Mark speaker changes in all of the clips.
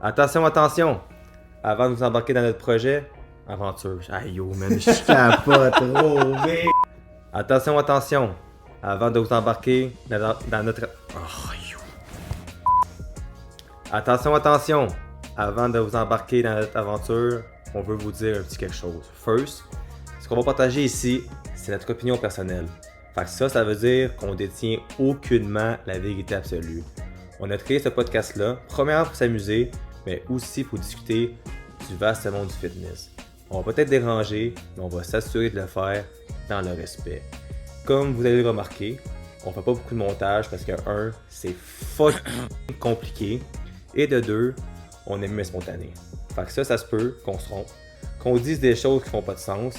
Speaker 1: Attention, attention! Avant de vous embarquer dans notre projet, aventure. Aïe yo, man, je capote trop, mec! Attention, attention! Avant de vous embarquer dans notre... Oh, yo. Attention, attention! Avant de vous embarquer dans notre aventure, on veut vous dire un petit quelque chose. First, ce qu'on va partager ici, c'est notre opinion personnelle. Fait que ça veut dire qu'on détient aucunement la vérité absolue. On a créé ce podcast-là, premièrement pour s'amuser, mais aussi pour discuter du vaste monde du fitness. On va peut-être déranger, mais on va s'assurer de le faire dans le respect. Comme vous allez le remarquer, on fait pas beaucoup de montage parce que 1, c'est fucking compliqué, et de 2, on est mieux spontané. Fait que ça se peut qu'on se trompe, qu'on dise des choses qui font pas de sens,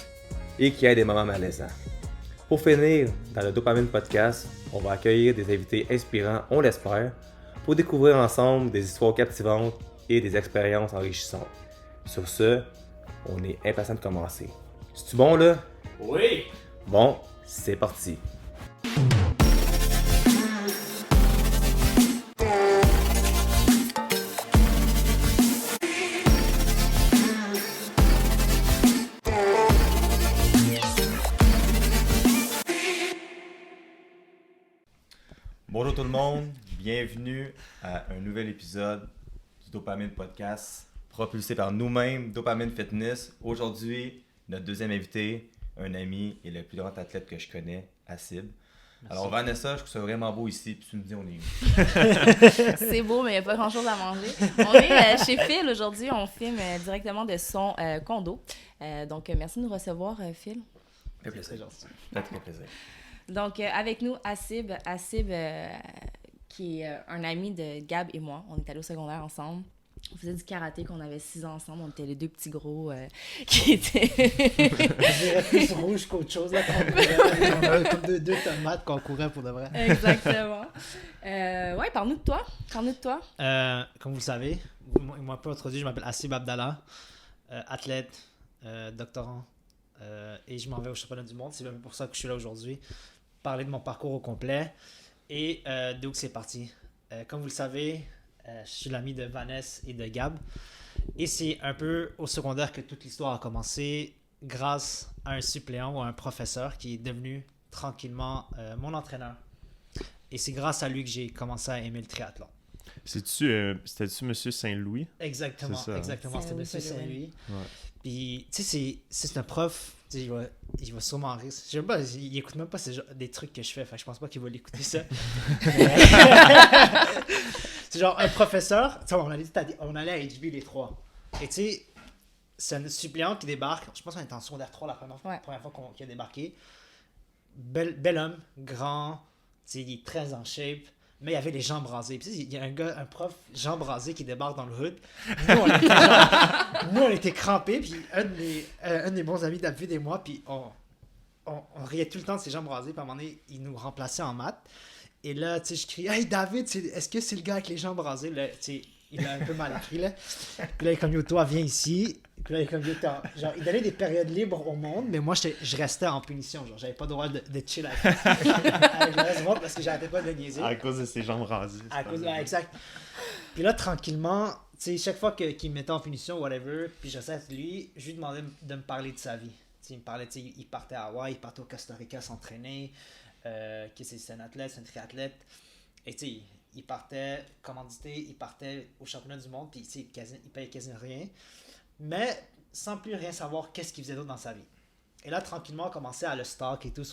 Speaker 1: et qu'il y ait des moments malaisants. Pour finir, dans le Dopamine Podcast, on va accueillir des invités inspirants, on l'espère, pour découvrir ensemble des histoires captivantes et des expériences enrichissantes. Sur ce, on est impatient de commencer. C'est-tu bon là?
Speaker 2: Oui!
Speaker 1: Bon, c'est parti! Bonjour tout le monde, bienvenue à un nouvel épisode du Dopamine Podcast, propulsé par nous-mêmes, Dopamine Fitness. Aujourd'hui, notre deuxième invité, un ami et le plus grand athlète que je connais, Asib. Alors Vanessa, je trouve ça vraiment beau ici, puis tu me dis on est où?
Speaker 3: C'est beau, mais il n'y a pas grand-chose à manger. On est chez Phil aujourd'hui, on filme directement de son condo. Donc, merci de nous recevoir, Phil.
Speaker 1: Ça fait plaisir. Ça fait très plaisir.
Speaker 3: Donc, avec nous, Asib, qui est un ami de Gab et moi. On est allés au secondaire ensemble. On faisait du karaté quand on avait 6 ans ensemble. On était les deux petits gros qui étaient...
Speaker 2: Je dirais plus rouge qu'autre chose, là, quand on courait. Comme deux tomates qu'on courait pour de vrai.
Speaker 3: Exactement. Ouais, parle-nous de toi.
Speaker 2: Comme vous le savez, moi peu introduit, je m'appelle Asib Abdallah, athlète, doctorant, et je m'en vais au championnat du monde. C'est même pour ça que je suis là aujourd'hui. Parler de mon parcours au complet et d'où c'est parti. Comme vous le savez, je suis l'ami de Vanessa et de Gab. Et c'est un peu au secondaire que toute l'histoire a commencé grâce à un suppléant ou à un professeur qui est devenu tranquillement mon entraîneur. Et c'est grâce à lui que j'ai commencé à aimer le triathlon.
Speaker 4: C'était-tu Monsieur Saint-Louis?
Speaker 2: Exactement,
Speaker 4: C'est ça, hein?
Speaker 2: exactement. C'était Monsieur Saint-Louis.
Speaker 4: Ouais.
Speaker 2: Puis, tu sais, c'est un prof, tu sais, il va sûrement rire. Je sais pas, il écoute même pas des trucs que je fais, fait que je pense pas qu'il va l'écouter ça. C'est genre un professeur, tu sais, on allait à HB les trois. Et tu sais, c'est un suppléant qui débarque, je pense qu'on était en secondaire 3 la première fois qu'il a débarqué. Bel homme, grand, tu sais, il est très en shape. Mais il y avait les jambes rasées. Puis il y a un prof jambes rasées qui débarque dans le hood. Nous, on était crampés. Puis un de mes bons amis, David et moi, puis on riait tout le temps de ses jambes rasées. Puis à un moment donné, il nous remplaçait en maths. Et là, tu sais, je crie « Hey David, est-ce que c'est le gars avec les jambes rasées? » Là, tu sais, il a un peu mal écrit, là. Puis là, il est comme « Yo, toi, viens ici. » Puis là, il est comme « Yo, genre, il donnait des périodes libres au monde, mais moi, je restais en punition. Genre, j'avais pas le droit de chill avec le reste du monde parce que j'arrêtais pas de le niaiser.
Speaker 4: À cause de ses jambes rasées.
Speaker 2: Exact. Puis là, tranquillement, tu sais, chaque fois qu'il me mettait en punition, whatever, puis je restais avec lui, je lui demandais de me parler de sa vie. Tu sais, il me parlait, tu sais, il partait à Hawaï, il partait au Costa Rica s'entraîner, c'est un athlète, c'est un triathlète. Et tu sais, il partait commandité, il partait au championnat du monde, puis tu sais, il payait quasiment rien. Mais sans plus rien savoir qu'est-ce qu'il faisait d'autre dans sa vie. Et là, tranquillement, on commençait à le stock et tout.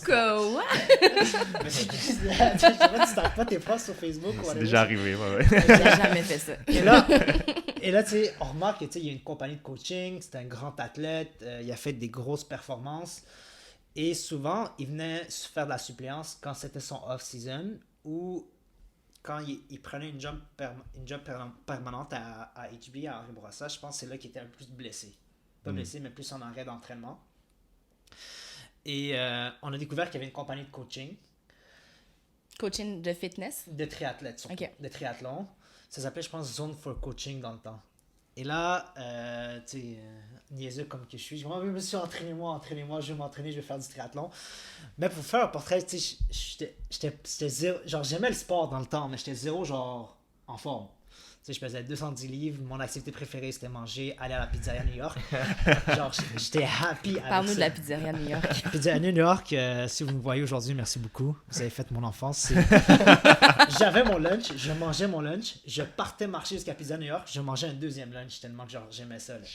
Speaker 3: Quoi?
Speaker 2: Mais je sais pas, tu stalkes pas tes profs sur Facebook ou
Speaker 4: C'est déjà arrivé, ouais.
Speaker 3: J'ai jamais fait ça.
Speaker 2: Et là, tu sais, on remarque qu'il y a une compagnie de coaching, c'est un grand athlète, il a fait des grosses performances. Et souvent, il venait se faire de la suppléance quand c'était son off-season ou quand il prenait une job permanente à HB, à Henri Bourassa. Je pense que c'est là qu'il était un peu plus blessé. Pas blessé, mais plus en arrêt d'entraînement. Et on a découvert qu'il y avait une compagnie de coaching.
Speaker 3: Coaching de fitness?
Speaker 2: De triathlètes, surtout.
Speaker 3: Okay.
Speaker 2: De triathlon. Ça s'appelait, je pense, Zone for Coaching dans le temps. Et là, tu sais, niaiseux comme que je suis, je me dis, monsieur, entraînez-moi, je vais m'entraîner, je vais faire du triathlon. Mais pour faire un portrait, tu sais, j'étais zéro, genre, j'aimais le sport dans le temps, mais j'étais zéro, genre, en forme. Tu sais, je pesais 210 livres. Mon activité préférée, c'était manger, aller à la pizzeria New York. Genre, j'étais happy avec
Speaker 3: Parle-nous
Speaker 2: ça.
Speaker 3: de la pizzeria New York.
Speaker 2: Pizzeria New York, si vous me voyez aujourd'hui, merci beaucoup. Vous avez fait mon enfance. J'avais mon lunch, je mangeais mon lunch, je partais marcher jusqu'à Pizzeria New York, je mangeais un deuxième lunch tellement que genre, j'aimais ça. Là.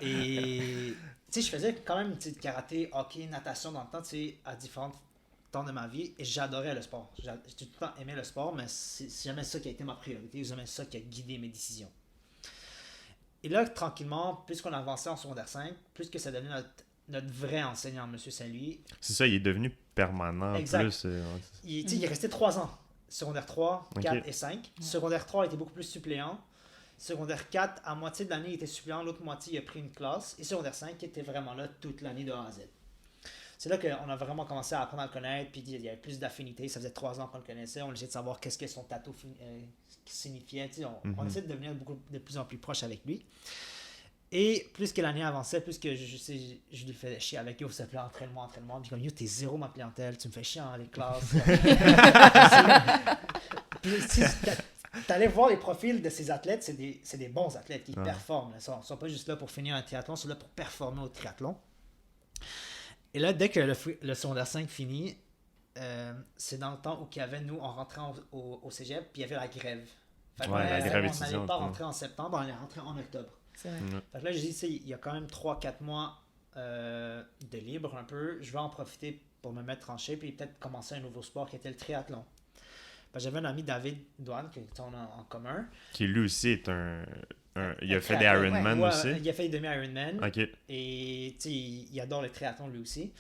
Speaker 2: Et tu sais, je faisais quand même du karaté, hockey, natation dans le temps, tu sais, à différents temps de ma vie, et j'adorais le sport. J'ai tout le temps aimé le sport, mais c'est jamais ça qui a été ma priorité, c'est jamais ça qui a guidé mes décisions. Et là, tranquillement, plus qu'on avançait en secondaire 5, plus que ça devenait notre vrai enseignant, M. Saint-Louis.
Speaker 4: C'est ça, il est devenu permanent.
Speaker 2: Exact.
Speaker 4: Plus.
Speaker 2: Il est resté 3 ans. Secondaire 3, 4 et 5. Secondaire 3 était beaucoup plus suppléant. Secondaire 4, à moitié de l'année, il était suppléant. L'autre moitié, il a pris une classe. Et secondaire 5, il était vraiment là toute l'année de A à Z. C'est là qu'on a vraiment commencé à apprendre à le connaître. Puis il y avait plus d'affinité. Ça faisait 3 ans qu'on le connaissait. On essayait de savoir qu'est-ce que son tatou signifiait. On essayait de devenir de plus en plus proche avec lui. Et plus que l'année avançait, plus que je lui faisais chier avec lui, il s'appelait entraînement. Puis comme, yo, t'es zéro ma clientèle, tu me fais chier dans les classes. Puis t'allais voir les profils de ces athlètes, c'est des bons athlètes qui performent. Ils sont pas juste là pour finir un triathlon, ils sont là pour performer au triathlon. Et là, dès que le secondaire 5 finit, c'est dans le temps où nous, on rentrait au cégep, puis il y avait la grève. Fait que
Speaker 4: la grève
Speaker 2: on
Speaker 4: étudiante.
Speaker 2: n'allait pas rentrer en septembre, on allait rentrer en octobre.
Speaker 3: C'est vrai.
Speaker 2: Fait que là, j'ai dit, il y a quand même 3-4 mois de libre un peu. Je vais en profiter pour me mettre en shape et peut-être commencer un nouveau sport qui était le triathlon. J'avais un ami, David Douane, qu'on a en commun.
Speaker 4: Qui lui aussi est il a fait des Ironman aussi.
Speaker 2: Il a fait des demi-Ironman.
Speaker 4: Ok.
Speaker 2: Et il adore le triathlon lui aussi.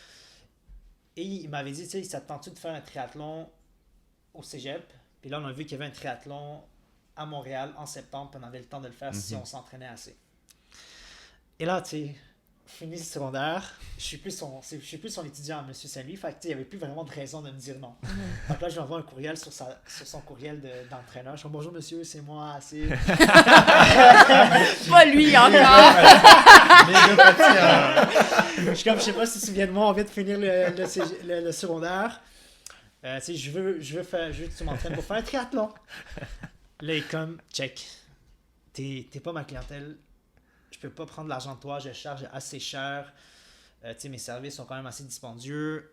Speaker 2: Et il m'avait dit, ça te tente-tu de faire un triathlon au cégep? Puis là, on a vu qu'il y avait un triathlon à Montréal en septembre, puis on avait le temps de le faire si on s'entraînait assez. Et là, tu sais, fini le secondaire, je suis plus son étudiant à M. Saint-Louis, fait que il n'y avait plus vraiment de raison de me dire non. Donc là, je lui envoie un courriel sur son courriel d'entraîneur. Je dis bonjour monsieur, c'est moi, c'est.
Speaker 3: Pas lui encore!
Speaker 2: Je suis comme, je sais pas si tu te souviens de moi, on vient de finir le secondaire. Je veux que tu m'entraînes pour faire un triathlon. Là, il est comme, check. T'es pas ma clientèle. Je peux pas prendre l'argent de toi. Je charge assez cher. Mes services sont quand même assez dispendieux.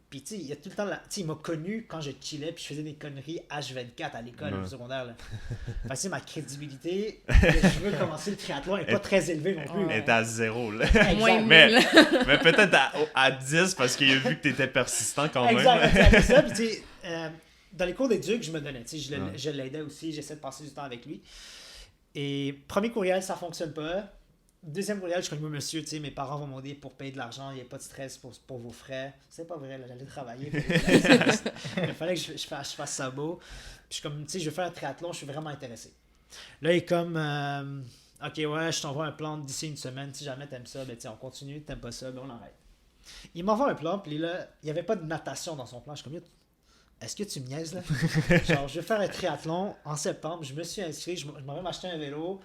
Speaker 2: Puis, il y a tout le temps... il m'a connu quand je chillais puis je faisais des conneries H24 à l'école au secondaire. Là. Fait que, ma crédibilité que je veux commencer le triathlon n'est pas très élevée non plus.
Speaker 4: Elle est à 0, là.
Speaker 3: Mais
Speaker 4: peut-être à 10 parce qu'il a vu que tu étais persistant quand même.
Speaker 2: Exact. Ça, puis, dans les cours d'éduc, je me donnais. Je l'aidais aussi. J'essaie de passer du temps avec lui. Et premier courriel, ça fonctionne pas. Deuxième courriel, je connais monsieur, mes parents vont m'aider pour payer de l'argent, il n'y a pas de stress pour vos frais. C'est pas vrai, là, j'allais travailler. Il fallait que je fasse ça beau. Puis je suis comme, je veux faire un triathlon, je suis vraiment intéressé. Là, il est comme, ok, ouais, je t'envoie un plan d'ici une semaine, si jamais t'aimes ça, on continue, t'aimes pas ça, on arrête. Il m'envoie un plan, puis là, il n'y avait pas de natation dans son plan. Je suis comme, est-ce que tu me niaises, là? Genre, je vais faire un triathlon en septembre, je me suis inscrit, je m'en vais m'acheter un vélo.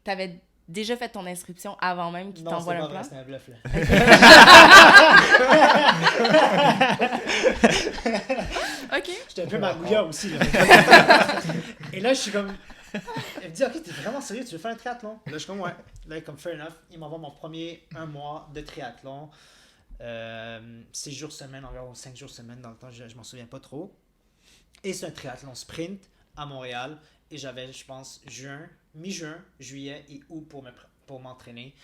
Speaker 3: T'avais déjà fait ton inscription avant même qu'il t'envoie un plan?
Speaker 2: Non, c'était un bluff, là.
Speaker 3: OK.
Speaker 2: J'étais un peu magouillard aussi, là. Et là, je suis comme... Elle me dit, ok, t'es vraiment sérieux, tu veux faire un triathlon? Là, je suis comme, ouais. Là, comme fair enough, il m'envoie mon premier 1 mois de triathlon. 6 jours semaine, environ 5 jours semaine dans le temps, je m'en souviens pas trop. Et c'est un triathlon sprint à Montréal. Et j'avais, je pense, mi-juin, juillet et août pour m'entraîner.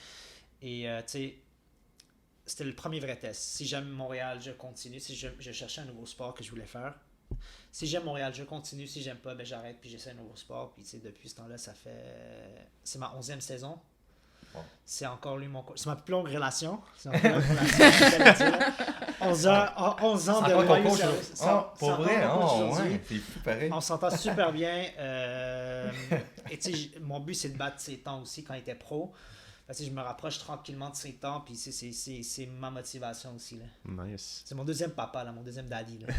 Speaker 2: Et c'était le premier vrai test. Si j'aime Montréal, je continue. Si je cherchais un nouveau sport que je voulais faire. Si j'aime Montréal, je continue. Si j'aime pas, j'arrête puis j'essaie un nouveau sport. Puis depuis ce temps-là, c'est ma 11e saison. Wow. C'est encore lui c'est ma plus longue relation. C'est encore une relation. 11 ans de loyauté.
Speaker 5: Pour vrai, ouais, c'est fou pareil.
Speaker 2: On s'entend super bien. Et mon but, c'est de battre ses temps aussi quand il était pro. Parce que je me rapproche tranquillement de ses temps, puis c'est ma motivation aussi. Là.
Speaker 4: Nice.
Speaker 2: C'est mon deuxième papa, là, mon deuxième daddy. Là.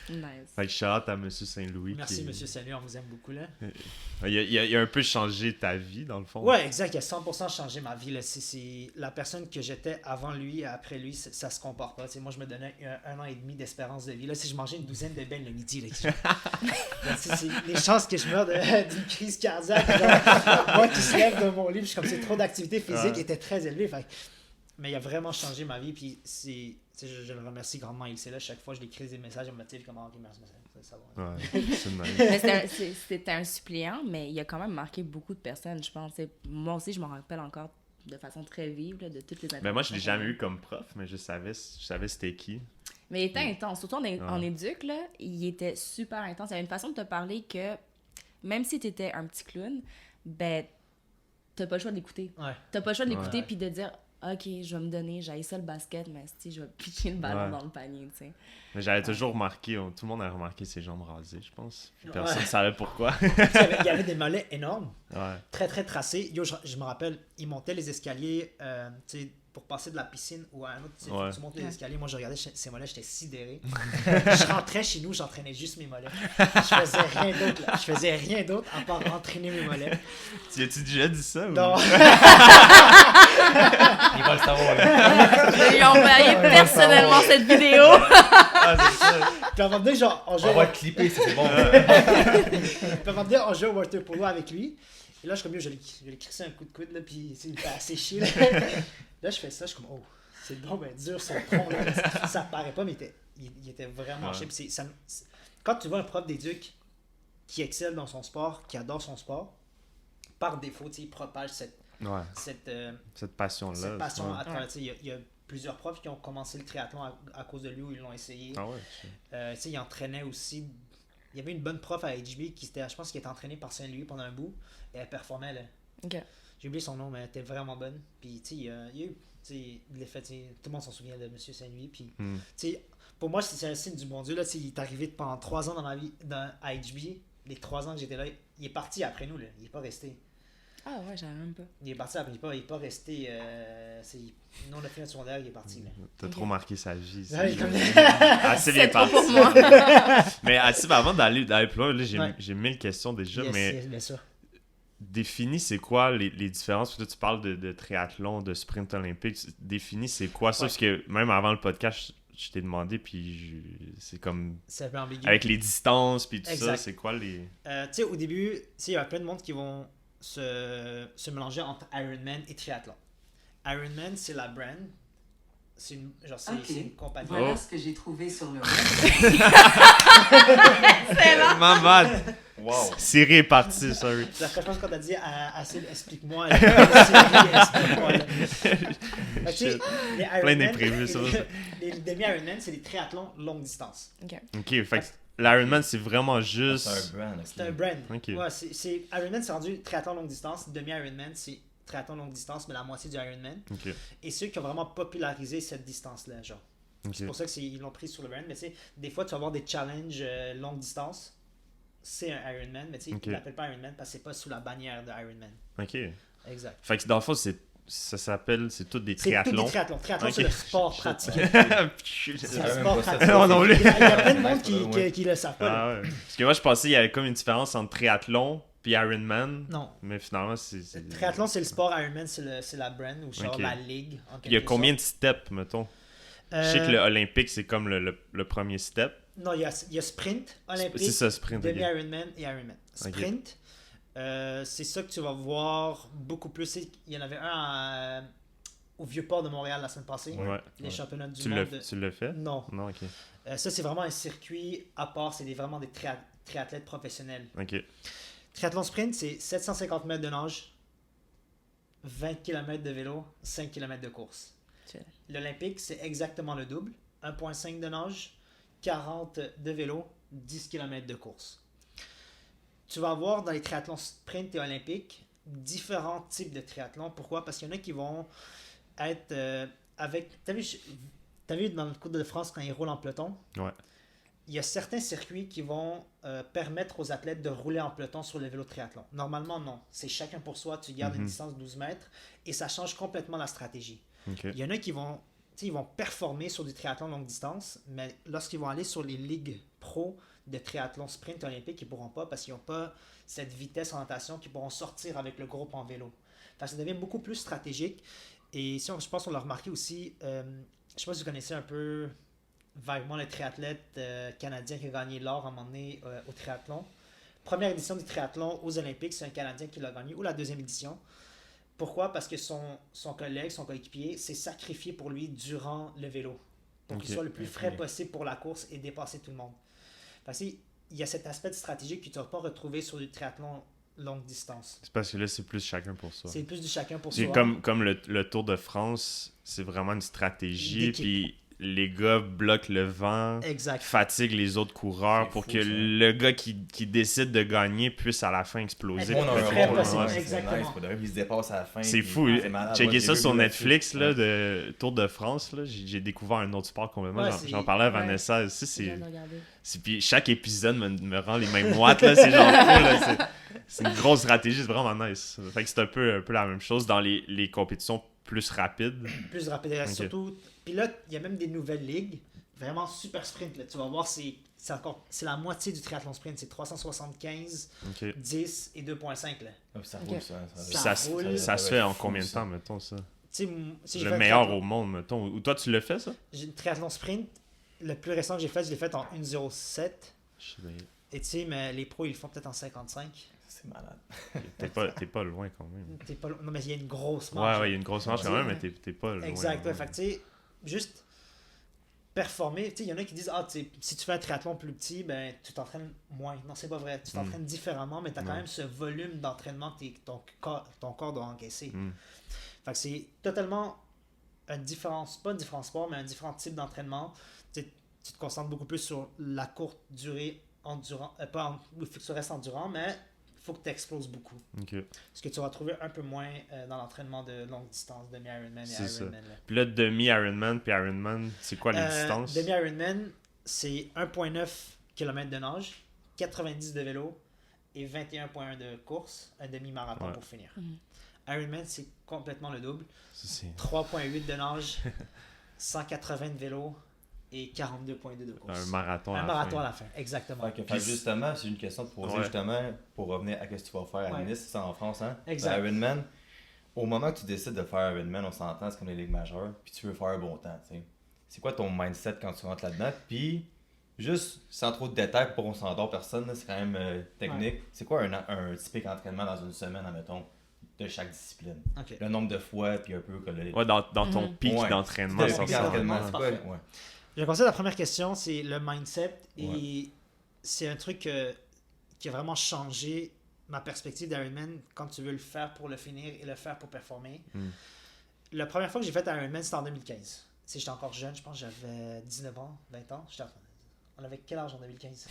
Speaker 3: Nice.
Speaker 4: Fait que shout-out à M. Saint-Louis.
Speaker 2: Merci, Monsieur Salut, on vous aime beaucoup. Là.
Speaker 4: Il a un peu changé ta vie, dans le fond.
Speaker 2: Ouais, exact, il a 100% changé ma vie. Là. C'est la personne que j'étais avant lui et après lui, ça se compare pas. T'sais, moi, je me donnais un an et demi d'espérance de vie. Là, si je mangeais une douzaine de beignes le midi, là, c'est les chances que je meure d'une crise cardiaque, genre, moi qui se lève de mon lit, c'est comme c'est trop d'activité physique, était très élevée. Mais il a vraiment changé ma vie, puis je le remercie grandement. Il sait là, chaque fois je lui écris des messages, il me motive comme ok, merci, ça va.
Speaker 4: Ouais, c'est nice.
Speaker 3: Mais c'était un suppléant, mais il a quand même marqué beaucoup de personnes, je pense. Moi aussi, je me rappelle encore de façon très vive là, de toutes les
Speaker 4: Ben moi, je l'ai jamais eu comme prof, mais je savais c'était qui.
Speaker 3: Mais il était intense. Surtout en éduc, là, il était super intense. Il y avait une façon de te parler que, même si tu étais un petit clown, ben, t'as pas le choix d'écouter.
Speaker 2: Ouais.
Speaker 3: T'as pas le choix d'écouter puis de dire, OK, je vais me donner, j'ai ça le basket, mais je vais pitcher le ballon dans le panier, tu sais.
Speaker 4: Mais j'avais toujours remarqué, tout le monde a remarqué ses jambes rasées, je pense. Puis personne ne savait pourquoi.
Speaker 2: Il y avait des mollets énormes,
Speaker 4: Ouais.
Speaker 2: très très tracés. Yo, je me rappelle, il montait les escaliers, tu sais, pour passer de la piscine ou à un autre, tu montes les escaliers. Moi, je regardais ses mollets, j'étais sidéré. Je rentrais chez nous, j'entraînais juste mes mollets. Je faisais rien d'autre à part entraîner mes mollets.
Speaker 4: Tu as-tu déjà dit ça? Ou...
Speaker 2: Non.
Speaker 5: Il va le savoir, là.
Speaker 3: Je lui ai envoyé personnellement cette vidéo.
Speaker 4: Ah, c'est ça.
Speaker 2: Puis à un moment donné, genre, on
Speaker 5: On va le clipper, c'est bon.
Speaker 2: Puis à un moment donné, on jouait au water polo avec lui. Et là, je suis comme, je lui ai crissé un coup de coude, là, puis il fait assez chier. Là, je fais ça, je suis comme, oh, c'est bon, ben dur son tronc, là. Ça paraît pas, mais il était vraiment chier. Puis quand tu vois un prof d'éduc qui excelle dans son sport, qui adore son sport, par défaut, il propage cette
Speaker 4: passion-là.
Speaker 2: Cette passion
Speaker 4: ouais.
Speaker 2: à travers, il y a plusieurs profs qui ont commencé le triathlon à cause de lui ou ils l'ont essayé.
Speaker 4: Ah ouais.
Speaker 2: Il entraînait aussi. Il y avait une bonne prof à HB qui était, je pense, qui était entraînée par Saint-Louis pendant un bout et elle performait là.
Speaker 3: OK.
Speaker 2: J'ai oublié son nom, mais elle était vraiment bonne. Puis, il y a eu l'effet, tout le monde s'en souvient de M. Saint-Louis. Puis, pour moi, c'est un signe du bon Dieu. Là, il est arrivé pendant 3 ans dans ma vie à HB. Les 3 ans que j'étais là, il est parti après nous. Là. Il n'est pas resté.
Speaker 3: Ah ouais, j'avais même pas.
Speaker 2: Il est parti après, il n'est pas resté. Nous, on a fait un secondaire, il est parti. Là.
Speaker 4: T'as trop marqué sa vie.
Speaker 3: Assez bien parti. Pour moi.
Speaker 4: Mais avant d'aller plus loin, là, j'ai 1000 questions déjà.
Speaker 2: Yes, bien sûr.
Speaker 4: Définis c'est quoi les différences. Parce que là, tu parles de triathlon, de sprint olympique. Définis c'est quoi ça. Parce que même avant le podcast, je t'ai demandé, puis c'est comme.
Speaker 2: C'est un peu ambigu.
Speaker 4: Avec les distances, puis tout
Speaker 2: exact.
Speaker 4: ça, c'est quoi les.
Speaker 2: Tu sais, au début, il y a plein de monde qui vont se mélanger entre Ironman et triathlon. Ironman, c'est la brand. C'est une compagnie.
Speaker 6: Voilà ce que j'ai trouvé sur le web.
Speaker 3: C'est là.
Speaker 4: My bad. Wow. Siri est parti, sorry.
Speaker 2: Je pense qu'on t'a dit explique-moi. Explique-moi.
Speaker 4: Plein d'imprévus, ça.
Speaker 2: Les demi-Ironman, c'est des triathlons longue distance.
Speaker 4: Ok, fait que l'Ironman, c'est vraiment juste.
Speaker 5: C'est un brand. Okay.
Speaker 2: C'est un brand.
Speaker 4: Okay.
Speaker 2: Ouais, Ironman, c'est rendu triathlon longue distance. Demi-Ironman, c'est triathlon longue distance, mais la moitié du Ironman.
Speaker 4: Okay.
Speaker 2: Et ceux qui ont vraiment popularisé cette distance-là, genre.
Speaker 4: Okay.
Speaker 2: C'est pour ça qu'ils l'ont pris sur le brand. Mais tu sais, des fois, tu vas avoir des challenges longue distance. C'est un Ironman, mais tu sais, ils l'appellent pas Ironman parce que c'est pas sous la bannière de Ironman.
Speaker 4: Ok.
Speaker 2: Exact.
Speaker 4: Fait que dans le fond, c'est tous des triathlons.
Speaker 2: C'est tous des triathlons. Triathlon, c'est le sport pratiqué.
Speaker 5: C'est
Speaker 2: le sport pratiqué.
Speaker 4: Non, non,
Speaker 2: Il y a plein de monde qui le savent pas.
Speaker 4: Ah ouais. Parce que moi, je pensais qu'il y avait comme une différence entre triathlon puis Ironman.
Speaker 2: Non.
Speaker 4: Mais finalement, c'est...
Speaker 2: Triathlon, c'est le sport. Ironman, c'est la brand ou genre la ligue.
Speaker 4: Il y a combien de steps, mettons? Je sais que le olympique, c'est comme le premier step.
Speaker 2: Non, il y a sprint, olympique,
Speaker 4: c'est ça, sprint,
Speaker 2: demi-Ironman et Ironman. Sprint, c'est ça que tu vas voir beaucoup plus. Il y en avait un au Vieux-Port de Montréal la semaine passée.
Speaker 4: Ouais.
Speaker 2: Les championnats du monde.
Speaker 4: Tu l'as fait?
Speaker 2: Non.
Speaker 4: Non, ok.
Speaker 2: Ça, c'est vraiment un circuit à part. C'est vraiment des triathlètes professionnels.
Speaker 4: Ok.
Speaker 2: Triathlon sprint, c'est 750 mètres de nage, 20 km de vélo, 5 km de course. L'Olympique, c'est exactement le double. 1,5 de nage, 40 de vélo, 10 km de course. Tu vas avoir dans les triathlons sprint et olympiques différents types de triathlons. Pourquoi? Parce qu'il y en a qui vont être avec... T'as vu dans le Coupe de France quand ils roulent en peloton?
Speaker 4: Ouais.
Speaker 2: il y a certains circuits qui vont permettre aux athlètes de rouler en peloton sur le vélo de triathlon. Normalement, non. C'est chacun pour soi, tu gardes une distance de 12 mètres et ça change complètement la stratégie.
Speaker 4: Ok.
Speaker 2: Il y en a qui vont, ils vont performer sur du triathlon longue distance, mais lorsqu'ils vont aller sur les ligues pro de triathlon sprint olympique, ils ne pourront pas parce qu'ils n'ont pas cette vitesse en natation qu'ils pourront sortir avec le groupe en vélo. Enfin, ça devient beaucoup plus stratégique. Et si je pense qu'on l'a remarqué aussi, je ne sais pas si vous connaissez un peu vaguement le triathlète canadien qui a gagné l'or à un moment donné au triathlon. Première édition du triathlon aux Olympiques, c'est un Canadien qui l'a gagné, ou la deuxième édition. Pourquoi? Parce que son collègue, son coéquipier, s'est sacrifié pour lui durant le vélo. Pour qu'il soit le plus frais possible pour la course et dépasser tout le monde. Parce qu'il y a cet aspect de stratégie que tu ne vas pas retrouver sur du triathlon longue distance.
Speaker 4: C'est parce que là, c'est plus chacun pour soi.
Speaker 2: C'est plus du chacun pour
Speaker 4: C'est
Speaker 2: soi.
Speaker 4: comme le Tour de France, c'est vraiment une stratégie,
Speaker 2: D'équipe.
Speaker 4: puis les gars bloquent le vent,
Speaker 2: Exact.
Speaker 4: fatiguent les autres coureurs
Speaker 5: C'est
Speaker 4: pour
Speaker 5: fou,
Speaker 4: que
Speaker 5: ça.
Speaker 4: le gars qui décide de gagner puisse à la fin exploser.
Speaker 2: Être
Speaker 5: On a
Speaker 2: le
Speaker 5: un
Speaker 2: plus frais
Speaker 5: rôle,
Speaker 2: possible,
Speaker 5: ouais, c'est
Speaker 2: exactement.
Speaker 5: nice, pour de vrai, il se dépasse à la fin.
Speaker 4: C'est
Speaker 5: puis
Speaker 4: fou.
Speaker 5: c'est malade.
Speaker 4: Checker
Speaker 5: Ouais,
Speaker 4: ça
Speaker 5: j'ai
Speaker 4: sur
Speaker 5: vu
Speaker 4: Netflix, là,
Speaker 5: Ouais.
Speaker 4: de Tour de France. Là, j'ai découvert un autre sport complètement.
Speaker 2: Ouais,
Speaker 4: J'en parlais à
Speaker 3: Ouais.
Speaker 4: Vanessa aussi.
Speaker 3: Je viens de regarder.
Speaker 4: Puis chaque épisode me rend les mêmes moites. Là, c'est genre cool, là, c'est une grosse stratégie. C'est vraiment nice. Fait que c'est un peu la même chose dans les compétitions plus rapides.
Speaker 2: Plus rapide.
Speaker 4: Ok.
Speaker 2: Surtout. Puis là, il y a même des nouvelles ligues. Vraiment super sprint. Là. Tu vas voir, c'est la moitié du triathlon sprint. C'est 375,
Speaker 4: Ok.
Speaker 2: 10 et 2.5. Là.
Speaker 5: Ah, puis ça
Speaker 3: Ok.
Speaker 5: roule, ça.
Speaker 4: Puis
Speaker 2: Ça
Speaker 4: ça,
Speaker 2: roule.
Speaker 4: ça se
Speaker 5: Ça
Speaker 4: fait
Speaker 5: va
Speaker 4: en
Speaker 5: être fou,
Speaker 4: combien de
Speaker 5: ça.
Speaker 4: temps, mettons ça?
Speaker 2: Tu sais, si j'ai
Speaker 4: Le
Speaker 2: fait un
Speaker 4: meilleur
Speaker 2: triathlon-
Speaker 4: au monde, mettons. Ou toi, tu le fais, ça?
Speaker 2: J'ai une triathlon sprint. Le plus récent que j'ai fait, je l'ai fait en 1.07.
Speaker 4: Je sais bien.
Speaker 2: Et tu sais, mais les pros, ils le font peut-être en 55.
Speaker 5: C'est malade.
Speaker 4: T'es pas loin quand même.
Speaker 2: T'es pas... Non, mais il y a une grosse marge.
Speaker 4: Ouais, il y a une grosse marge quand
Speaker 2: Ouais.
Speaker 4: même, mais t'es pas loin.
Speaker 2: Exact. Ouais. Fait que tu sais, juste performer. Tu sais, il y en a qui disent, ah, tu sais, si tu fais un triathlon plus petit, ben, tu t'entraînes moins. Non, c'est pas vrai. Tu t'entraînes différemment, mais tu as quand
Speaker 4: Ouais.
Speaker 2: même ce volume d'entraînement que ton corps doit encaisser.
Speaker 4: Mm.
Speaker 2: Fait que c'est totalement pas un différent sport, mais un différent type d'entraînement. Tu te concentres beaucoup plus sur la courte durée endurant. Il faut que tu restes endurant, mais il faut que tu exploses beaucoup.
Speaker 4: Ok.
Speaker 2: Ce que tu vas trouver un peu moins dans l'entraînement de longue distance, demi-Ironman et
Speaker 4: C'est ça.
Speaker 2: Ironman. là.
Speaker 4: Puis là, demi-Ironman puis Ironman, c'est quoi les distances?
Speaker 2: Demi-Ironman, c'est 1,9 km de nage, 90 de vélo et 21,1 de course, un demi-marathon
Speaker 4: Ouais.
Speaker 2: pour finir.
Speaker 3: Mhm.
Speaker 2: Ironman, c'est complètement le double.
Speaker 4: Ça, c'est
Speaker 2: 3,8 de nage, 180 de vélo et 42,2 de course.
Speaker 4: un marathon.
Speaker 2: Un
Speaker 4: à la
Speaker 2: marathon
Speaker 4: fin.
Speaker 2: à la fin, exactement.
Speaker 5: Fait que justement, c'est une question de poser
Speaker 4: Ouais.
Speaker 5: justement pour revenir à ce que tu vas faire à
Speaker 2: Ouais.
Speaker 5: Nice, c'est ça en France, hein?
Speaker 2: Exact.
Speaker 5: Ironman, au moment que tu décides de faire Ironman, on s'entend, c'est comme les ligues majeures, puis tu veux faire un bon temps, tu sais. C'est quoi ton mindset quand tu rentres là-dedans? Puis, juste sans trop de détails pour qu'on s'endort personne, là, c'est quand même technique. C'est quoi un typique entraînement dans une semaine, admettons, de chaque discipline?
Speaker 2: Ok.
Speaker 5: Le nombre de fois, puis un peu que le...
Speaker 4: Ouais, dans ton
Speaker 3: Mhm.
Speaker 4: pic
Speaker 5: Ouais.
Speaker 4: d'entraînement,
Speaker 5: Le
Speaker 2: ça,
Speaker 5: pic
Speaker 2: ça,
Speaker 5: d'entraînement,
Speaker 2: ça,
Speaker 5: c'est
Speaker 2: parfait.
Speaker 5: quoi? Ouais.
Speaker 2: Je conseille la première question, c'est le mindset. Et
Speaker 5: Ouais.
Speaker 2: c'est un truc qui a vraiment changé ma perspective d'Ironman quand tu veux le faire pour le finir et le faire pour performer.
Speaker 4: Mm.
Speaker 2: La première fois que j'ai fait Ironman, c'était en 2015. J'étais encore jeune, je pense que j'avais 19 ans, 20 ans. On avait quel âge en 2015?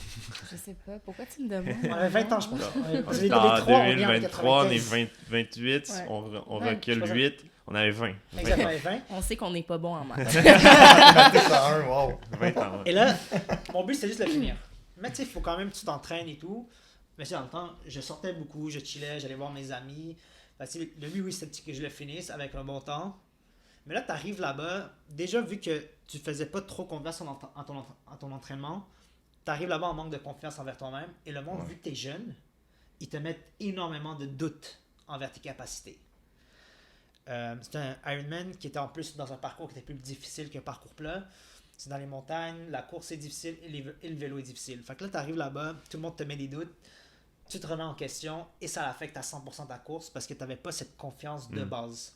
Speaker 3: Je sais pas. Pourquoi tu me demandes?
Speaker 2: On avait 20 ans, je pense.
Speaker 4: On
Speaker 2: Les
Speaker 4: est en
Speaker 2: trois, on vient en
Speaker 4: 2023, on est
Speaker 2: 95.
Speaker 4: 28,
Speaker 3: Ouais.
Speaker 4: on
Speaker 3: Ouais,
Speaker 4: recule
Speaker 2: je pense
Speaker 4: 8, on avait 20.
Speaker 2: Exactement, 20.
Speaker 3: On sait qu'on n'est pas bon en maths.
Speaker 5: Wow.
Speaker 4: 20 ans, ouais.
Speaker 2: Et là, mon but, c'était juste de le finir. Mais tu sais, il faut quand même que tu t'entraînes et tout. Mais tu sais, dans le temps, je sortais beaucoup, je chillais, j'allais voir mes amis. Fait que, tu sais, le but, oui, c'était que je le finisse avec un bon temps. Mais là, tu arrives là-bas, déjà vu que tu faisais pas trop confiance en ton entraînement, tu arrives là-bas en manque de confiance envers toi-même. Et le monde,
Speaker 5: Ouais.
Speaker 2: vu que tu es jeune, ils te mettent énormément de doutes envers tes capacités. C'était un Ironman qui était en plus dans un parcours qui était plus difficile qu'un parcours plat. C'est dans les montagnes, la course est difficile et le vélo est difficile. Fait que là, tu arrives là-bas, tout le monde te met des doutes, tu te remets en question et ça affecte à 100% ta course parce que tu n'avais pas cette confiance de base.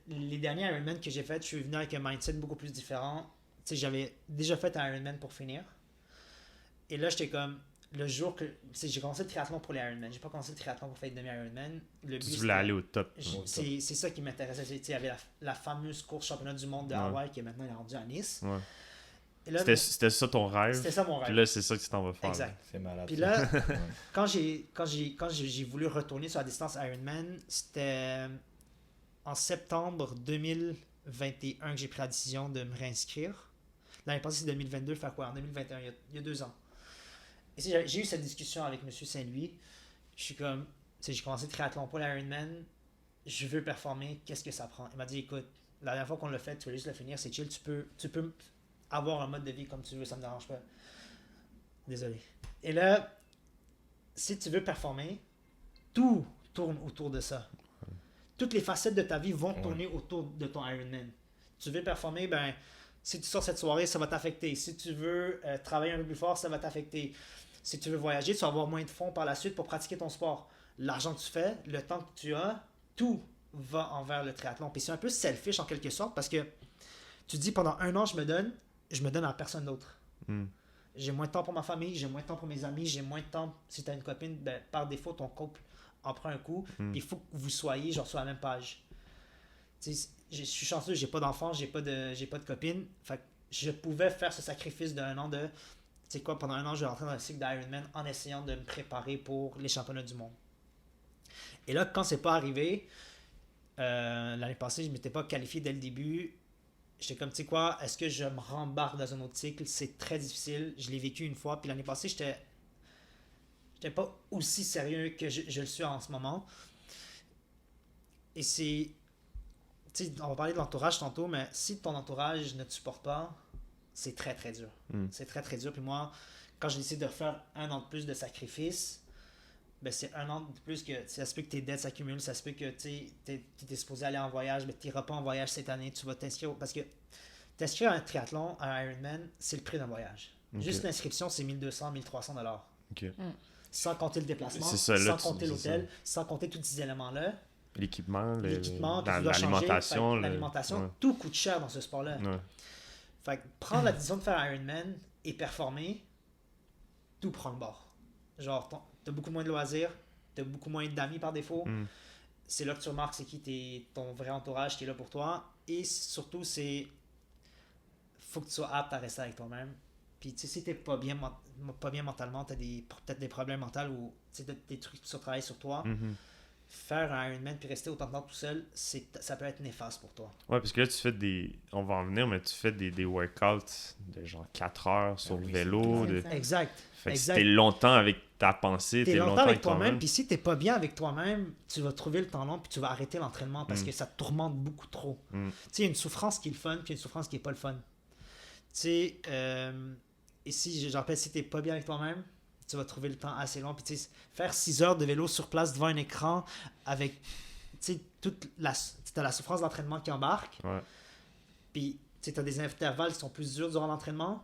Speaker 2: Les derniers Ironman que j'ai fait, je suis venu avec un mindset beaucoup plus différent. Tu sais, j'avais déjà fait un Ironman pour finir. Et là, j'étais comme, le jour que... tu sais, j'ai commencé le triathlon pour les Ironman. J'ai pas commencé le triathlon pour faire le demi-Ironman. Le but,
Speaker 4: Tu voulais
Speaker 2: c'était-
Speaker 4: aller au top.
Speaker 2: c'est ça qui m'intéressait. Tu sais, il y avait la fameuse course championnat du monde de
Speaker 4: Ouais.
Speaker 2: Hawaï qui est maintenant rendue à Nice.
Speaker 4: Ouais.
Speaker 2: Et là,
Speaker 4: C'était ça ton rêve.
Speaker 2: c'était ça mon
Speaker 4: Puis
Speaker 2: rêve.
Speaker 4: là, c'est ça que tu t'en vas faire.
Speaker 2: Exact.
Speaker 5: C'est malade.
Speaker 2: Puis là, quand j'ai voulu retourner sur la distance Ironman, c'était en septembre 2021 que j'ai pris la décision de me réinscrire. L'année passée, c'est 2022, faire quoi? En 2021, il y a 2 ans. Et j'ai eu cette discussion avec M. Saint-Louis. Je suis comme, j'ai commencé le triathlon pour l'Ironman. Je veux performer, qu'est-ce que ça prend? Il m'a dit, écoute, la dernière fois qu'on l'a fait, tu veux juste le finir, c'est chill, tu peux avoir un mode de vie comme tu veux, ça me dérange pas. Désolé. Et là, si tu veux performer, tout tourne autour de ça. Toutes les facettes de ta vie vont tourner autour de ton Ironman. Tu veux performer, ben, si tu sors cette soirée, ça va t'affecter. Si tu veux travailler un peu plus fort, ça va t'affecter. Si tu veux voyager, tu vas avoir moins de fonds par la suite pour pratiquer ton sport. L'argent que tu fais, le temps que tu as, tout va envers le triathlon. Puis c'est un peu selfish en quelque sorte parce que tu te dis pendant 1 an, je me donne à personne d'autre. J'ai moins de temps pour ma famille, j'ai moins de temps pour mes amis, j'ai moins de temps. Si tu as une copine, ben, par défaut, ton couple en prend un coup. Il faut que vous soyez genre sur la même page. Je suis chanceux, j'ai pas d'enfants, j'ai pas de copine. Fait que je pouvais faire ce sacrifice d'1 an de, tu sais quoi, pendant 1 an, je vais rentrer dans le cycle d'Ironman en essayant de me préparer pour les championnats du monde. Et là, quand c'est pas arrivé, l'année passée, je m'étais pas qualifié dès le début. J'étais comme, tu sais quoi, est-ce que je me rembarque dans un autre cycle? C'est très difficile. Je l'ai vécu une fois. Puis l'année passée, j'étais pas aussi sérieux que je le suis en ce moment. Et c'est... Tu sais, on va parler de l'entourage tantôt, mais si ton entourage ne te supporte pas, c'est très, très dur. C'est très, très dur. Puis moi, quand j'ai décidé de faire 1 an de plus de sacrifice, ben c'est 1 an de plus que ça se peut que tes dettes s'accumulent, ça se peut que tu es supposé aller en voyage, mais tu n'iras pas en voyage cette année, tu vas t'inscrire parce que t'inscrire à un triathlon, à un Ironman, c'est le prix d'un voyage. Juste l'inscription, c'est 1200, 1300 $. Sans compter le déplacement,
Speaker 4: ça, là,
Speaker 2: sans compter l'hôtel, sans compter tous ces éléments-là.
Speaker 4: L'équipement,
Speaker 2: l'alimentation,
Speaker 4: l'alimentation,
Speaker 2: tout coûte cher dans ce sport-là. Fait que prendre la décision de faire Ironman et performer, tout prend le bord. Genre, t'as beaucoup moins de loisirs, t'as beaucoup moins d'amis par défaut. C'est là que tu remarques c'est qui ton vrai entourage qui est là pour toi. Et surtout, faut que tu sois apte à rester avec toi-même. Puis, tu sais, si t'es pas bien mentalement, t'as peut-être des problèmes mentaux ou des trucs sur travailler sur toi. Faire un Ironman puis rester autant de temps tout seul, ça peut être néfaste pour toi.
Speaker 4: Ouais, parce que là, tu fais on va en venir, mais tu fais des workouts de genre 4 heures sur le vélo.
Speaker 2: Exact.
Speaker 4: Fait que si t'es longtemps avec ta pensée,
Speaker 2: t'es longtemps avec toi-même, puis si t'es pas bien avec toi-même, tu vas trouver le temps long puis tu vas arrêter l'entraînement parce que ça te tourmente beaucoup trop. Tu sais, il y a une souffrance qui est le fun puis il y a une souffrance qui est pas le fun. Tu sais, et si, je rappelle, si t'es pas bien avec toi-même, tu vas trouver le temps assez long. Puis, tu sais, faire 6 heures de vélo sur place devant un écran avec, tu sais, t'as la souffrance d'entraînement qui embarque. Puis, tu sais, t'as des intervalles qui sont plus durs durant l'entraînement.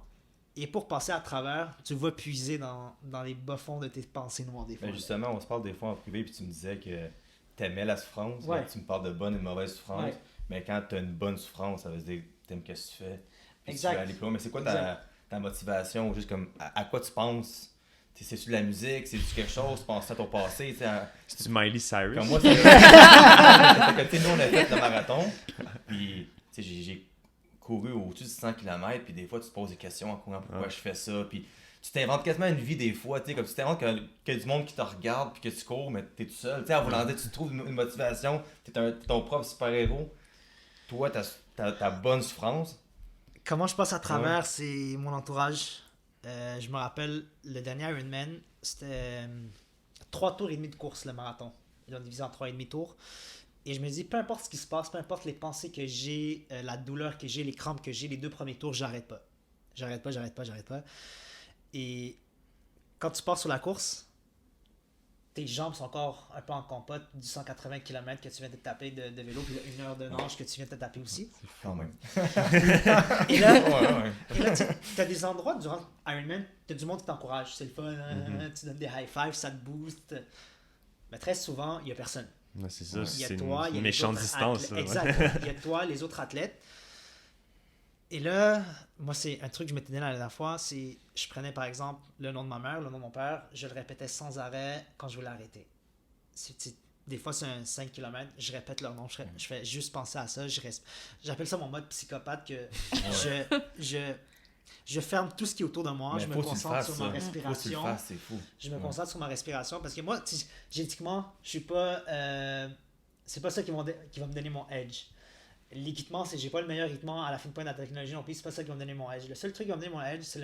Speaker 2: Et pour passer à travers, tu vas puiser dans les bas-fonds de tes pensées noires des fois.
Speaker 5: Mais justement, on se parle des fois en privé, puis tu me disais que t'aimais la souffrance. Tu me parles de bonne et de mauvaise souffrance. Mais quand t'as une bonne souffrance, ça veut dire que t'aimes ce que tu fais. Puis tu veux aller plus loin. Mais c'est quoi ta motivation? Juste comme, à quoi tu penses? C'est-tu de la musique? C'est-tu quelque chose? Tu penses à ton passé?
Speaker 4: C'est-tu Miley Cyrus?
Speaker 5: Comme moi, c'est... nous, on a fait le marathon. Puis, tu sais, j'ai couru au-dessus de 100 km. Puis des fois, tu te poses des questions en courant. Pourquoi je fais ça? Puis tu t'inventes quasiment une vie des fois. Tu sais, comme tu t'inventes qu'il y a du monde qui te regarde puis que tu cours, mais t'es tout seul. Tu sais, en voulant dire, tu trouves une motivation. T'es ton propre super-héros. Toi, ta bonne souffrance.
Speaker 2: Comment je passe à travers, c'est mon entourage. Je me rappelle, le dernier Ironman, c'était 3 tours et demi de course, le marathon. Ils l'ont divisé en 3,5 tours. Et je me dis, peu importe ce qui se passe, peu importe les pensées que j'ai, la douleur que j'ai, les crampes que j'ai, les 2 premiers tours, j'arrête pas. J'arrête pas. Et quand tu pars sur la course, tes jambes sont encore un peu en compote du 180 km que tu viens de taper de vélo, puis 1 heure de nage que tu viens de taper aussi.
Speaker 5: Quand même.
Speaker 2: Et là, tu as des endroits durant Ironman, tu as du monde qui t'encourage, c'est le fun, tu donnes des high fives, ça te booste. Mais très souvent, il n'y a personne.
Speaker 4: Ouais, c'est ça,
Speaker 2: il y a
Speaker 4: c'est
Speaker 2: toi,
Speaker 4: une méchante distance.
Speaker 2: Exact. Il y a toi, les autres athlètes. Et là, moi, c'est un truc que je m'étais donné la dernière fois, c'est je prenais par exemple le nom de ma mère, le nom de mon père, je le répétais sans arrêt quand je voulais arrêter. Des fois, c'est un 5 km, je répète leur nom, je fais juste penser à ça. J'appelle ça mon mode psychopathe, que je ferme tout ce qui est autour de moi,
Speaker 5: mais
Speaker 2: je me concentre sur ma respiration.
Speaker 5: C'est fou.
Speaker 2: Je me concentre sur ma respiration parce que moi, génétiquement, je suis pas. C'est pas ça qui va me donner mon edge. l'équipement, j'ai pas le meilleur équipement à la fin de point de la technologie non plus, c'est pas ça qui va me donner mon edge. Le seul truc qui va me donner mon edge, c'est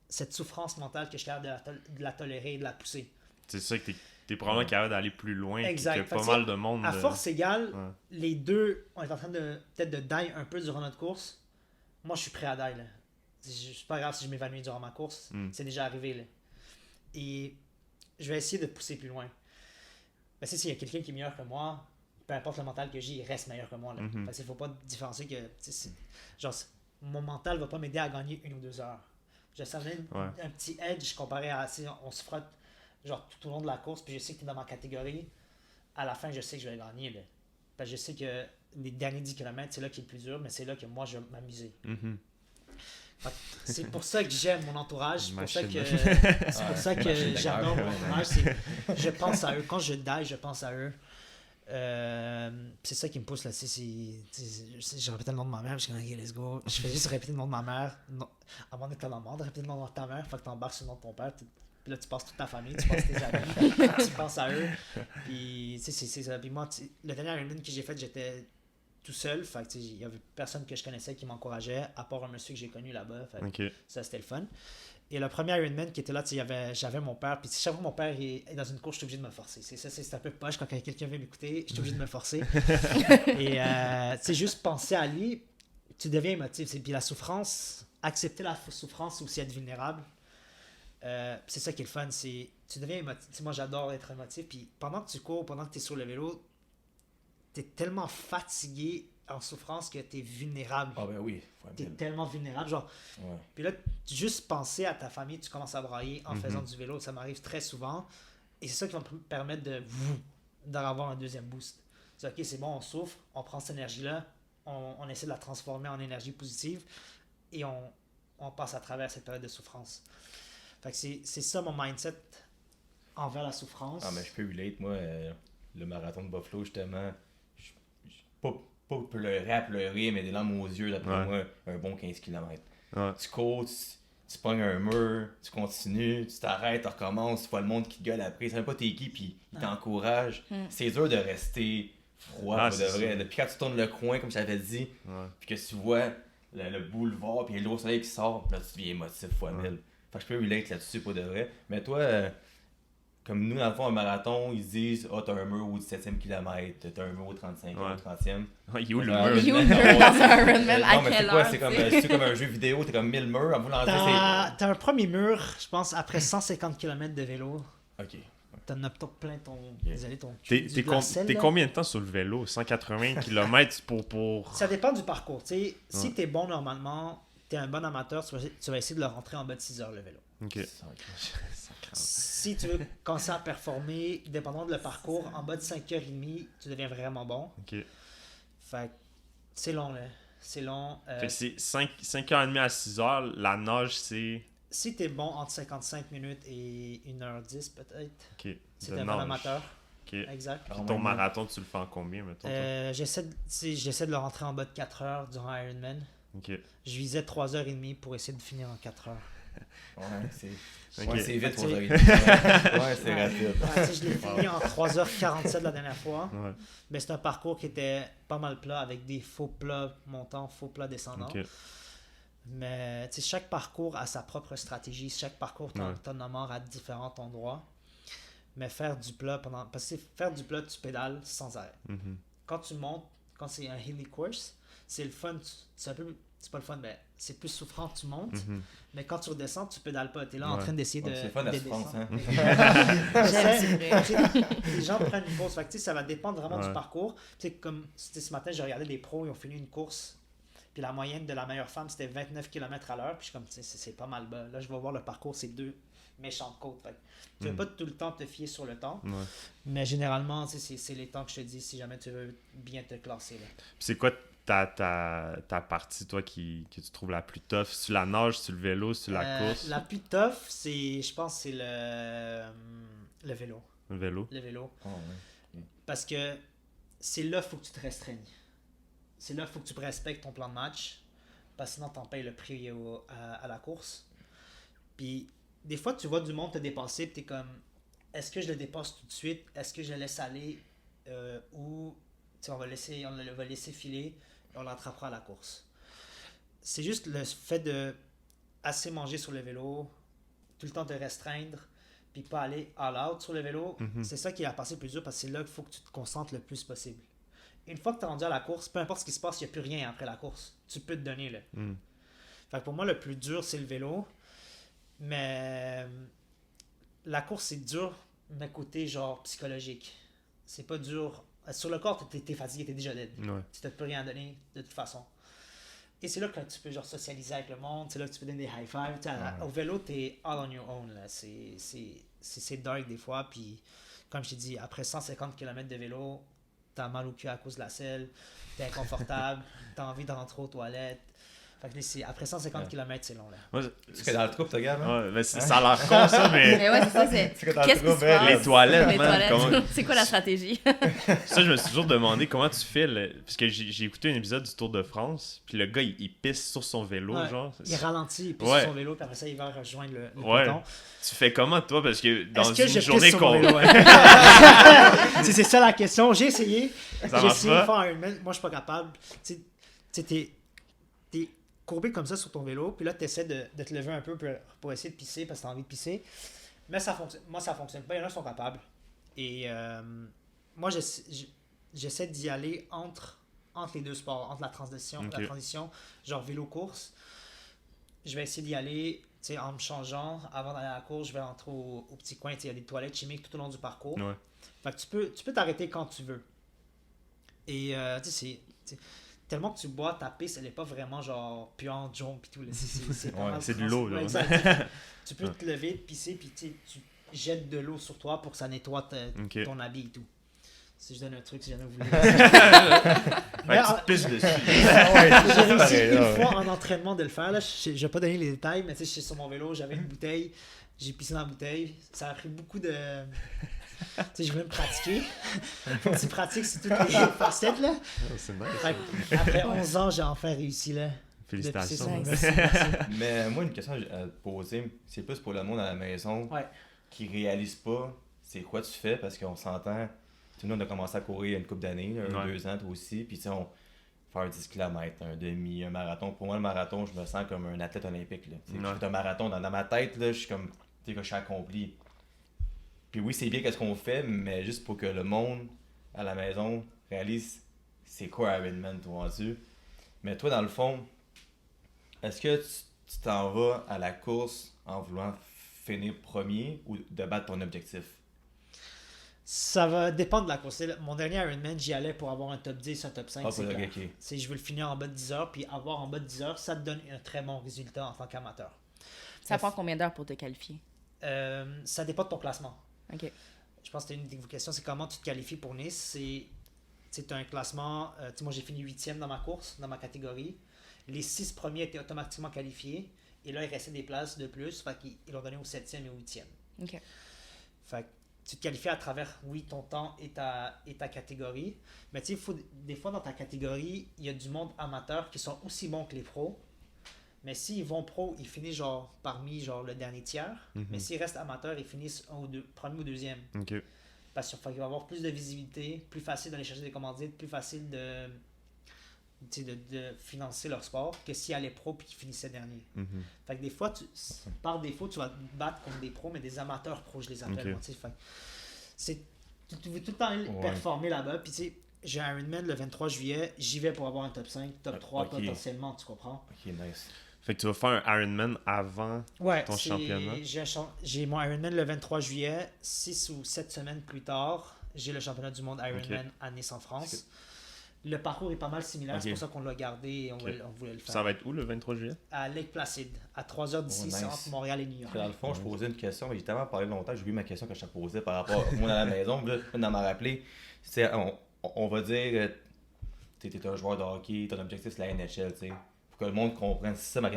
Speaker 2: cette souffrance mentale que je suis capable de la tolérer et de la pousser.
Speaker 4: C'est ça que t'es probablement capable d'aller plus loin.
Speaker 2: Exact.
Speaker 4: Qu'il y a pas mal de monde.
Speaker 2: À force égale,
Speaker 4: Ouais.
Speaker 2: les deux, on est en train de peut-être de die un peu durant notre course. Moi, je suis prêt à die, là. C'est pas grave si je m'évanouis durant ma course. C'est déjà arrivé, là. Et je vais essayer de pousser plus loin. Mais s'il y a quelqu'un qui est meilleur que moi, peu importe le mental que j'ai, il reste meilleur que moi. Parce qu'il faut pas différencier que... Genre, mon mental va pas m'aider à gagner 1 ou 2 heures. Je savais un petit edge comparé à... On se frotte genre tout au long de la course, puis je sais que tu es dans ma catégorie. À la fin, je sais que je vais gagner. Là. Parce que je sais que les derniers 10 km, c'est là qui est le plus dur, mais c'est là que moi, je vais m'amuser. C'est pour ça que j'aime mon entourage. C'est pour ça que j'adore mon entourage. Je pense à eux. Quand je die, je pense à eux. C'est ça qui me pousse là. Je répète le nom de ma mère. Je suis comme, ok, let's go. Je fais juste répéter le nom de ma mère. Non, à un moment donné, t'as la mort de répéter le nom de ta mère. Faut que t'embarques sur le nom de ton père. Puis là, tu passes toute ta famille, tu passes tes amis, tu penses à eux. Puis, c'est ça. Puis moi, le dernier Ironman que j'ai fait, j'étais tout seul. Fait que, il y avait personne que je connaissais qui m'encourageait, à part un monsieur que j'ai connu là-bas. Fait que ça, c'était le fun. Et le premier Ironman qui était là, j'avais mon père. Puis, chaque fois que mon père est dans une course, je suis obligé de me forcer. C'est un peu poche quand quelqu'un veut m'écouter, je suis obligé de me forcer. Et, juste penser à lui, tu deviens émotif. Puis, la souffrance, accepter la souffrance, c'est aussi être vulnérable. C'est ça qui est le fun, c'est tu deviens émotif. Moi, j'adore être émotif. Puis pendant que tu cours, pendant que tu es sur le vélo, tu es tellement fatigué en souffrance que tu es vulnérable.
Speaker 5: Ah ben oui.
Speaker 2: Tu es tellement vulnérable. Genre.
Speaker 5: Ouais.
Speaker 2: Puis là, juste penser à ta famille, tu commences à brailler en faisant du vélo. Ça m'arrive très souvent. Et c'est ça qui va me permettre d'avoir un deuxième boost. C'est ok, c'est bon, on souffre, on prend cette énergie-là, on essaie de la transformer en énergie positive et on passe à travers cette période de souffrance. Fait que c'est ça mon mindset envers la souffrance.
Speaker 5: Ah, mais je peux relate, moi, le marathon de Buffalo, justement, pas pleurer à pleurer, mais des larmes aux yeux, d'après moi, un bon 15 km. Ouais. Tu cours, tu pognes un mur, tu continues, tu t'arrêtes, tu recommences, tu vois le monde qui te gueule après, c'est même pas t'es qui, puis il t'encourage. C'est dur de rester froid, pour de vrai. Depuis quand tu tournes le coin, comme je t'avais dit, puis que tu vois le boulevard, puis le gros soleil qui sort, là, tu deviens émotif fois 1000. Fait que je peux relate là-dessus, pas de vrai. Mais toi, comme nous, dans le fond, un marathon, ils disent « Ah, t'as un mur au 17e kilomètre, t'as un mur au 35e, au 30e. »
Speaker 4: Il est où le mur?
Speaker 3: Il est où le mur dans un Ironman? À quelle heure?
Speaker 5: C'est comme un jeu vidéo, t'es comme 1000 murs, à vous lancer,
Speaker 2: T'as un premier mur, je pense, après 150 km de vélo.
Speaker 5: Ok.
Speaker 2: T'en as peut-être plein ton... Désolé, ton...
Speaker 4: T'es combien de temps sur le vélo? 180 km pour...
Speaker 2: Ça dépend du parcours. T'sais, si t'es bon normalement, t'es un bon amateur, tu vas essayer de le rentrer en bas de 6 heures le vélo.
Speaker 4: Ok.
Speaker 2: Si tu veux commencer à performer, dépendant de le parcours, en bas de 5h30, tu deviens vraiment bon.
Speaker 4: Ok.
Speaker 2: Fait que c'est long, là. C'est long.
Speaker 4: Fait que c'est 5h30 à 6h, la nage, c'est...
Speaker 2: Si t'es bon entre 55 minutes et 1h10 peut-être,
Speaker 4: Ok.
Speaker 2: c'est un bon amateur.
Speaker 4: Ok.
Speaker 2: Exact.
Speaker 4: Puis ton marathon, tu le fais en combien, mettons?
Speaker 2: J'essaie de le rentrer en bas de 4 heures durant Ironman.
Speaker 4: Ok.
Speaker 2: Je visais 3h30 pour essayer de finir en 4 heures.
Speaker 5: Ouais, c'est
Speaker 4: Ok.
Speaker 5: c'est vite, 3h30. Ouais, c'est rapide.
Speaker 2: Je l'ai fini en 3h47 la dernière fois.
Speaker 4: Ouais.
Speaker 2: Mais c'est un parcours qui était pas mal plat avec des faux plats montants, faux plats descendants.
Speaker 4: Ok.
Speaker 2: Mais chaque parcours a sa propre stratégie. Chaque parcours t'en mort à différents endroits. Mais faire du plat parce que faire du plat, tu pédales sans arrêt. Quand tu montes, quand c'est un hilly course, c'est le fun. C'est pas le fun, mais c'est plus souffrant, tu montes. Mais quand tu redescends, tu pédales pas. Tu es là en train d'essayer de.
Speaker 5: C'est fun la souffrance, hein.
Speaker 2: Les gens prennent une pause. Fait que, ça va dépendre vraiment du parcours. Comme ce matin, j'ai regardé des pros, ils ont fini une course. Puis la moyenne de la meilleure femme, c'était 29 km à l'heure. Puis je suis comme, c'est pas mal bas. Là, je vais voir le parcours, c'est 2 méchantes côtes. Fait que tu veux pas tout le temps te fier sur le temps. Mais généralement, c'est les temps que je te dis si jamais tu veux bien te classer. Là.
Speaker 4: Puis c'est quoi ta partie, toi, que tu trouves la plus tough? Sur la nage, sur le vélo, sur la course?
Speaker 2: La plus tough, je pense, c'est le vélo.
Speaker 4: Le vélo?
Speaker 2: Le vélo.
Speaker 5: Oh, ouais.
Speaker 2: Parce que c'est là qu'il faut que tu te restreignes. C'est là qu'il faut que tu respectes ton plan de match. Parce que sinon, t'en payes le prix à la course. Puis, des fois, tu vois du monde te dépasser. Puis, t'es comme, est-ce que je le dépasse tout de suite? Est-ce que je le laisse aller? Ou, on va laisser filer. on l'attrapera à la course. C'est juste le fait de assez manger sur le vélo, tout le temps te restreindre, puis pas aller all out sur le vélo. C'est ça qui est la partie plus dure parce que c'est là qu'il faut que tu te concentres le plus possible. Une fois que tu es rendu à la course, peu importe ce qui se passe, il n'y a plus rien après la course. Tu peux te donner là. Fait que pour moi, le plus dur, c'est le vélo. Mais la course, c'est dur, mais côté genre psychologique. C'est pas dur. Sur le corps, t'es fatigué, t'es déjà dead.
Speaker 4: Ouais.
Speaker 2: Tu n'as plus rien à donner de toute façon. Et c'est là que tu peux genre socialiser avec le monde, c'est là que tu peux donner des high five. Au vélo, t'es all on your own. Là. C'est dark des fois. Puis, comme je t'ai dit, après 150 km de vélo, t'as mal au cul à cause de la selle, t'es inconfortable, t'as envie de rentrer aux toilettes. Fait que après 150 km, c'est long. Là.
Speaker 4: Moi,
Speaker 5: C'est que dans le troupe, t'as gars, hein?
Speaker 4: ouais, mais ça a l'air con, ça, mais.
Speaker 3: Mais ouais, c'est ça, c'est.
Speaker 5: C'est que dans le
Speaker 3: Qu'est-ce qui
Speaker 5: troupe,
Speaker 3: se passe?
Speaker 4: Les toilettes,
Speaker 3: Les
Speaker 4: man,
Speaker 3: toilettes.
Speaker 4: comment-
Speaker 3: C'est quoi la stratégie?
Speaker 4: Ça, je me suis toujours demandé comment tu fais. Parce que j'ai écouté un épisode du Tour de France, puis le gars, il pisse sur son vélo,
Speaker 2: Ouais.
Speaker 4: genre.
Speaker 2: Il ralentit, il pisse
Speaker 4: Ouais.
Speaker 2: sur son vélo, puis après ça, il va rejoindre le
Speaker 4: Ouais.
Speaker 2: peloton.
Speaker 4: Tu fais comment, toi? Parce que dans
Speaker 2: Est-ce que je
Speaker 4: une journée
Speaker 2: pisse sur mon
Speaker 4: qu'on.
Speaker 2: vélo? C'est ça la question. J'ai essayé.
Speaker 4: Ça
Speaker 2: J'ai
Speaker 4: marche
Speaker 2: essayé de
Speaker 4: pas?
Speaker 2: faire un Ironman. Moi, je suis pas capable. Tu sais, t'es courbé comme ça sur ton vélo, puis là, tu essaies de te lever un peu pour essayer de pisser parce que tu as envie de pisser. Mais ça fonctionne. Moi, ça fonctionne pas. Il y en a qui sont capables. Et moi, j'essaie d'y aller entre les deux sports, entre la transition, genre vélo-course. Je vais essayer d'y aller, tu sais, en me changeant. Avant d'aller à la course, je vais rentrer au petit coin. Tu sais, il y a des toilettes chimiques tout au long du parcours.
Speaker 4: Ouais.
Speaker 2: Fait que tu peux t'arrêter quand tu veux. Et tu sais, tellement que tu bois, ta piste, elle est pas vraiment genre puante, jaune pis tout. Là. C'est pas
Speaker 4: Ouais,
Speaker 2: mal
Speaker 4: c'est de
Speaker 2: trans-
Speaker 4: l'eau, là.
Speaker 2: Ouais, exact. Tu peux te lever, pisser, puis tu jettes de l'eau sur toi pour que ça nettoie
Speaker 4: Ok.
Speaker 2: ton habit et tout. Si je donne un truc, si jamais vous voulez.
Speaker 4: Ouais, tu te pisses dessus.
Speaker 2: J'ai réussi
Speaker 5: pareil,
Speaker 2: une
Speaker 5: là,
Speaker 2: fois en entraînement de le faire. Là. Je vais pas donner les détails, mais tu sais, j'étais sur mon vélo, j'avais une bouteille, j'ai pissé dans la bouteille. Ça a pris beaucoup de. Tu sais, je voulais me pratiquer. Faut que tu pratiques sur toutes les facettes. Là.
Speaker 4: C'est nice.
Speaker 2: Fait que après 11 ans, j'ai enfin réussi. Là, de pisser
Speaker 4: Félicitations.
Speaker 2: sur mon
Speaker 3: Nice.
Speaker 2: vélo. Merci.
Speaker 5: Mais moi, une question à te poser, c'est plus pour le monde à la maison
Speaker 2: Ouais.
Speaker 5: qui réalise pas c'est quoi tu fais parce qu'on s'entend. Tu sais, nous, on a commencé à courir il y a une couple d'années,
Speaker 4: Ouais.
Speaker 5: 2 ans, toi aussi. Puis, tu sais, on faire 10 km, un demi, un marathon. Pour moi, le marathon, je me sens comme un athlète olympique. Là. Tu sais,
Speaker 4: Ouais.
Speaker 5: je fais un marathon dans ma tête, là, je suis comme, tu sais, que je suis accompli. Puis oui, c'est bien qu'est-ce qu'on fait, mais juste pour que le monde à la maison réalise c'est quoi Ironman, toi, rendu. Mais toi, dans le fond, est-ce que tu t'en vas à la course en voulant finir premier ou de battre ton objectif?
Speaker 2: Ça va dépendre de la course. Mon dernier Ironman, j'y allais pour avoir un top 10, un top 5.
Speaker 5: Ah,
Speaker 2: c'est
Speaker 5: ok,
Speaker 2: clair.
Speaker 5: ok.
Speaker 2: C'est je veux le finir en bas de 10 heures, puis avoir en bas de 10 heures, ça te donne un très bon résultat en tant qu'amateur.
Speaker 3: Ça prend combien d'heures pour te qualifier?
Speaker 2: Ça dépend de ton classement.
Speaker 3: Ok.
Speaker 2: Je pense que c'était une de vos questions, c'est comment tu te qualifies pour Nice. C'est un classement, tu sais, moi j'ai fini 8e dans ma course, dans ma catégorie. Les 6 premiers étaient automatiquement qualifiés. Et là, il restait des places de plus, fait qu'ils l'ont donné au 7e et au 8e.
Speaker 3: Ok.
Speaker 2: Fait que tu te qualifies à travers, oui, ton temps et ta catégorie. Mais tu sais, des fois dans ta catégorie, il y a du monde amateur qui sont aussi bons que les pros. Mais s'ils vont pro, ils finissent genre parmi genre le dernier tiers. Mais s'ils restent amateurs, ils finissent premier ou deuxième.
Speaker 4: Ok.
Speaker 2: Parce qu'il va y avoir plus de visibilité, plus facile d'aller chercher des commandites, plus facile de financer leur sport que s'ils allaient pro et qu'ils finissaient dernier. Fait que des fois, par défaut, tu vas te battre contre des pros, mais des amateurs pros, je les appelle.
Speaker 4: Ok.
Speaker 2: Moi, tu sais. Fait que tu veux tout le temps aller performer là-bas. Puis tu sais, j'ai un Ironman le 23 juillet, j'y vais pour avoir un top 5, top 3
Speaker 5: Ok.
Speaker 2: potentiellement, tu comprends?
Speaker 5: Ok, nice.
Speaker 4: Fait que tu vas faire un Ironman avant
Speaker 2: Ouais,
Speaker 4: ton championnat.
Speaker 2: j'ai mon Ironman le 23 juillet, 6 ou 7 semaines plus tard, j'ai le championnat du monde Ironman à Nice en France. Le parcours est pas mal similaire, c'est
Speaker 4: Ok.
Speaker 2: pour ça qu'on l'a gardé et on voulait le faire.
Speaker 4: Ça va être où le 23 juillet?
Speaker 2: À Lake Placid, à 3 heures d'ici,
Speaker 5: Oh, nice.
Speaker 2: c'est entre Montréal et New York.
Speaker 5: Dans le fond, je posais une question, mais j'ai tellement parlé longtemps que j'ai oublié ma question que je te posais par rapport au monde à la maison. Puis là, je viens de m'en rappeler. C'est, on va dire, tu es un joueur de hockey, ton objectif c'est la NHL, tu sais. Pour que le monde comprenne, c'est ça ma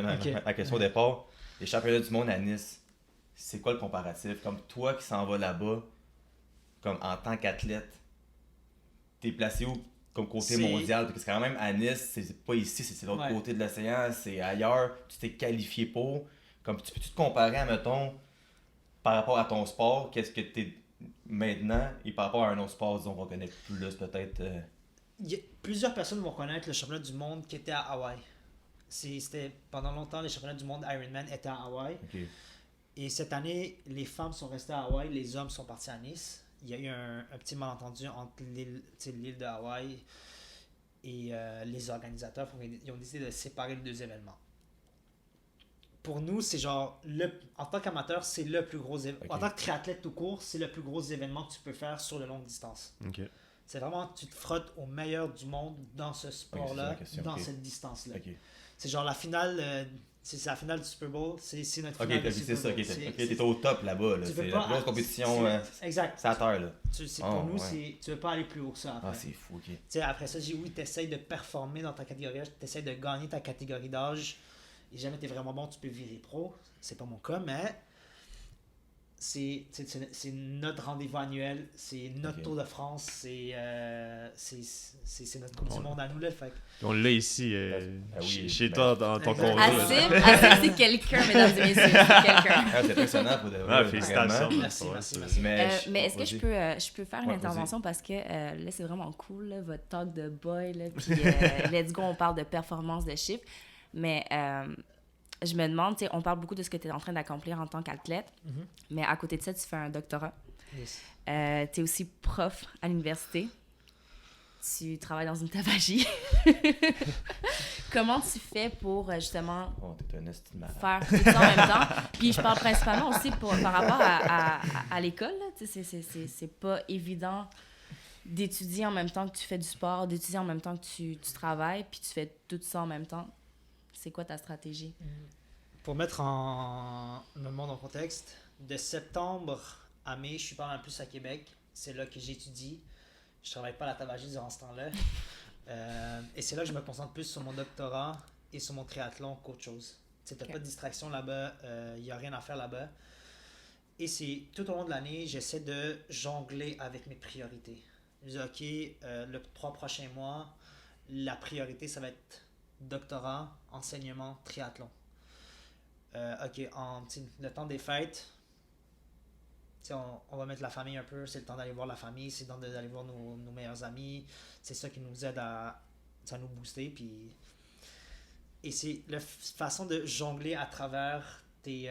Speaker 5: question au départ. Les championnats du monde à Nice, c'est quoi le comparatif? Comme toi qui s'en vas là-bas, comme en tant qu'athlète, t'es placé où comme côté mondial? Parce que c'est quand même à Nice, c'est pas ici, c'est l'autre côté de l'océan, c'est ailleurs, tu t'es qualifié pour. Comme tu peux-tu te comparer, mettons, par rapport à ton sport, qu'est-ce que t'es maintenant et par rapport à un autre sport, disons, qu'on connaît plus peut-être.
Speaker 2: Plusieurs personnes vont connaître le championnat du monde qui était à Hawaï. C'était pendant longtemps, les championnats du monde Ironman étaient à Hawaï.
Speaker 5: Ok.
Speaker 2: Et cette année, les femmes sont restées à Hawaï, les hommes sont partis à Nice. Il y a eu un petit malentendu entre l'île de Hawaï et les organisateurs. Ils ont décidé de séparer les deux événements. Pour nous, c'est genre, en tant qu'amateur, c'est le plus gros événement.
Speaker 5: Ok.
Speaker 2: En tant que triathlète tout court, c'est le plus gros événement que tu peux faire sur de longue distance.
Speaker 4: Ok.
Speaker 2: C'est vraiment, tu te frottes au meilleur du monde dans ce sport-là,
Speaker 5: c'est la question,
Speaker 2: dans
Speaker 5: ok.
Speaker 2: cette distance-là.
Speaker 5: Ok.
Speaker 2: C'est genre la finale, c'est la finale du Super Bowl, c'est notre
Speaker 5: Ok,
Speaker 2: finale du
Speaker 5: c'est
Speaker 2: Super
Speaker 5: ça.
Speaker 2: Bowl.
Speaker 5: Ok, t'es au top là-bas. Là.
Speaker 2: Tu peux
Speaker 5: C'est
Speaker 2: pas-
Speaker 5: la grosse compétition.
Speaker 2: Exact.
Speaker 5: C'est à terre, là.
Speaker 2: Pour nous,
Speaker 5: ouais.
Speaker 2: tu veux pas aller plus haut que ça après.
Speaker 5: Ah, c'est fou, ok.
Speaker 2: Tu sais, après ça, oui, tu essaies de performer dans ta catégorie d'âge, tu essaies de gagner ta catégorie d'âge. Et jamais tu es vraiment bon, tu peux virer pro. C'est pas mon cas, mais c'est notre rendez-vous annuel, c'est notre
Speaker 5: Ok.
Speaker 2: Tour de France, c'est notre Coupe du Monde à nous. Là, fait que-
Speaker 4: On l'a ici,
Speaker 5: Ah oui,
Speaker 4: chez
Speaker 5: ben,
Speaker 4: toi, dans ton
Speaker 2: exact.
Speaker 4: condo. là.
Speaker 3: Asim, c'est quelqu'un, mesdames et messieurs, c'est quelqu'un.
Speaker 5: Ah, c'est impressionnant pour de vrai.
Speaker 4: Ah, félicitations.
Speaker 5: vraiment.
Speaker 2: Merci,
Speaker 4: Ouais,
Speaker 2: merci,
Speaker 4: c'est-
Speaker 2: merci.
Speaker 3: Mais est-ce que
Speaker 5: Vas-y.
Speaker 3: je peux faire une
Speaker 5: Ouais,
Speaker 3: intervention parce que là, c'est vraiment cool, là, votre talk de boy, là, puis let's go, on parle de performance, de chiffres. Mais je me demande, tu sais, on parle beaucoup de ce que tu es en train d'accomplir en tant qu'athlète,
Speaker 2: Mhm.
Speaker 3: mais à côté de ça, tu fais un doctorat.
Speaker 2: Yes.
Speaker 3: Tu es aussi prof à l'université. Tu travailles dans une tabagie. Comment tu fais pour justement
Speaker 5: Oh, t'es un esti de malade.
Speaker 3: faire tout ça en même temps? Puis je parle principalement aussi par rapport à l'école. Là. Tu sais, c'est pas évident d'étudier en même temps que tu fais du sport, d'étudier en même temps que tu travailles, puis tu fais tout ça en même temps. C'est quoi ta stratégie?
Speaker 2: Pour mettre le monde en contexte, de septembre à mai, je suis pas mal plus à Québec. C'est là que j'étudie. Je travaille pas à la tabagie durant ce temps-là. Et c'est là que je me concentre plus sur mon doctorat et sur mon triathlon qu'autre chose. Tu n'as
Speaker 3: Ok.
Speaker 2: pas de distraction là-bas, il n'y a rien à faire là-bas. Et c'est tout au long de l'année, j'essaie de jongler avec mes priorités. Je dis, OK, le 3 prochains mois, la priorité, ça va être doctorat, enseignement, triathlon. OK, le temps des fêtes, on va mettre la famille un peu, c'est le temps d'aller voir la famille, c'est le temps d'aller voir nos meilleurs amis, c'est ça qui nous aide à nous booster. Puis... Et c'est la façon de jongler à travers tes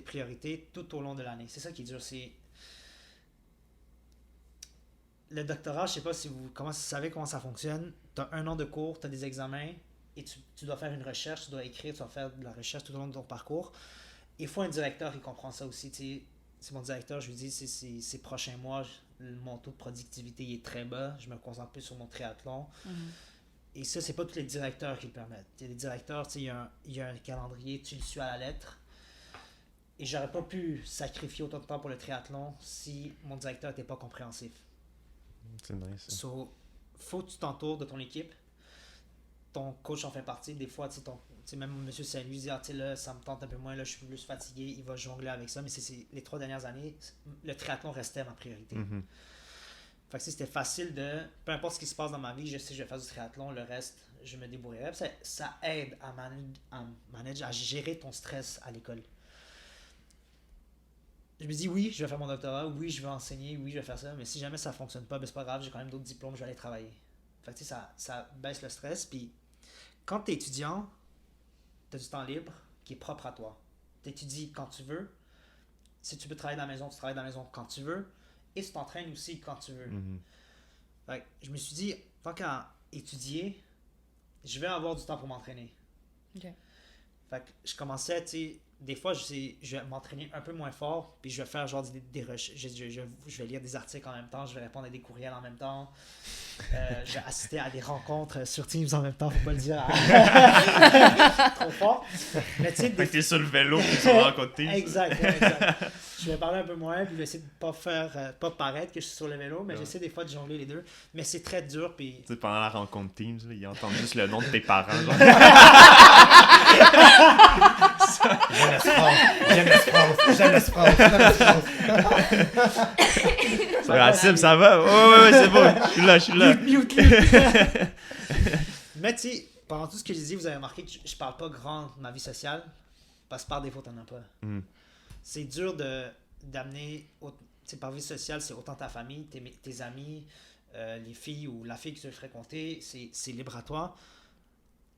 Speaker 2: priorités tout au long de l'année. C'est ça qui est dur. C'est... Le doctorat, je sais pas si vous savez comment ça fonctionne. Tu as 1 an de cours, tu as des examens et tu dois faire une recherche, tu dois écrire, tu dois faire de la recherche tout au long de ton parcours. Il faut un directeur qui comprend ça aussi. C'est mon directeur, je lui dis, ces prochains mois, mon taux de productivité il est très bas, je me concentre plus sur mon triathlon. Et ça, c'est pas tous les directeurs qui le permettent. Il y a des directeurs, il y a un calendrier, tu le suis à la lettre. Et j'aurais pas pu sacrifier autant de temps pour le triathlon si mon directeur n'était pas compréhensif.
Speaker 4: C'est nice. ça.
Speaker 2: So, faut que tu t'entoures de ton équipe. Ton coach en fait partie. Des fois, même M. Saint-Louis dit, là, ça me tente un peu moins, là, je suis plus fatigué, il va jongler avec ça. Mais les 3 dernières années, le triathlon restait ma priorité.
Speaker 4: Mhm.
Speaker 2: Fait que c'était facile de... Peu importe ce qui se passe dans ma vie, je sais que je vais faire du triathlon, le reste, je me débrouillerai. Ça aide à gérer ton stress à l'école. Je me dis, oui, je vais faire mon doctorat, oui, je vais enseigner, oui, je vais faire ça, mais si jamais ça fonctionne pas, ben c'est pas grave, j'ai quand même d'autres diplômes, je vais aller travailler. Fait que ça baisse le stress. Puis quand tu es étudiant, tu as du temps libre qui est propre à toi. Tu étudies quand tu veux. Si tu peux travailler dans la maison, tu travailles dans la maison quand tu veux. Et tu t'entraînes aussi quand tu veux.
Speaker 4: Mhm.
Speaker 2: Fait que je me suis dit, tant qu'à étudier, je vais avoir du temps pour m'entraîner.
Speaker 3: OK.
Speaker 2: Fait que je commençais, tu sais, des fois, je vais m'entraîner un peu moins fort, puis je vais faire genre des recherches. Je vais lire des articles en même temps, je vais répondre à des courriels en même temps. Je vais assister à des rencontres sur Teams en même temps, faut pas le dire trop fort. Mais tu sais,
Speaker 4: Fait que t'es sur le vélo, puis tu vas rencontrer.
Speaker 2: Exact. Je vais parler un peu moins, puis je vais essayer de pas paraître que je suis sur le vélo, mais j'essaie des fois de jongler les deux. Mais c'est très dur, puis...
Speaker 4: Tu sais, pendant la rencontre Teams, là, ils entendent juste le nom de tes parents. Genre.
Speaker 5: J'aime l'espace.
Speaker 4: Racine, ça va? Ouais, c'est bon. Je suis là.
Speaker 2: Mute. Mais tu sais, pendant tout ce que j'ai dit, vous avez remarqué que je parle pas grand de ma vie sociale, parce que par défaut, t'en as pas.
Speaker 4: Mm.
Speaker 2: C'est dur d'amener... Tu sais, par vie sociale, c'est autant ta famille, tes amis, les filles ou la fille que tu veux fréquenter, c'est libre à toi.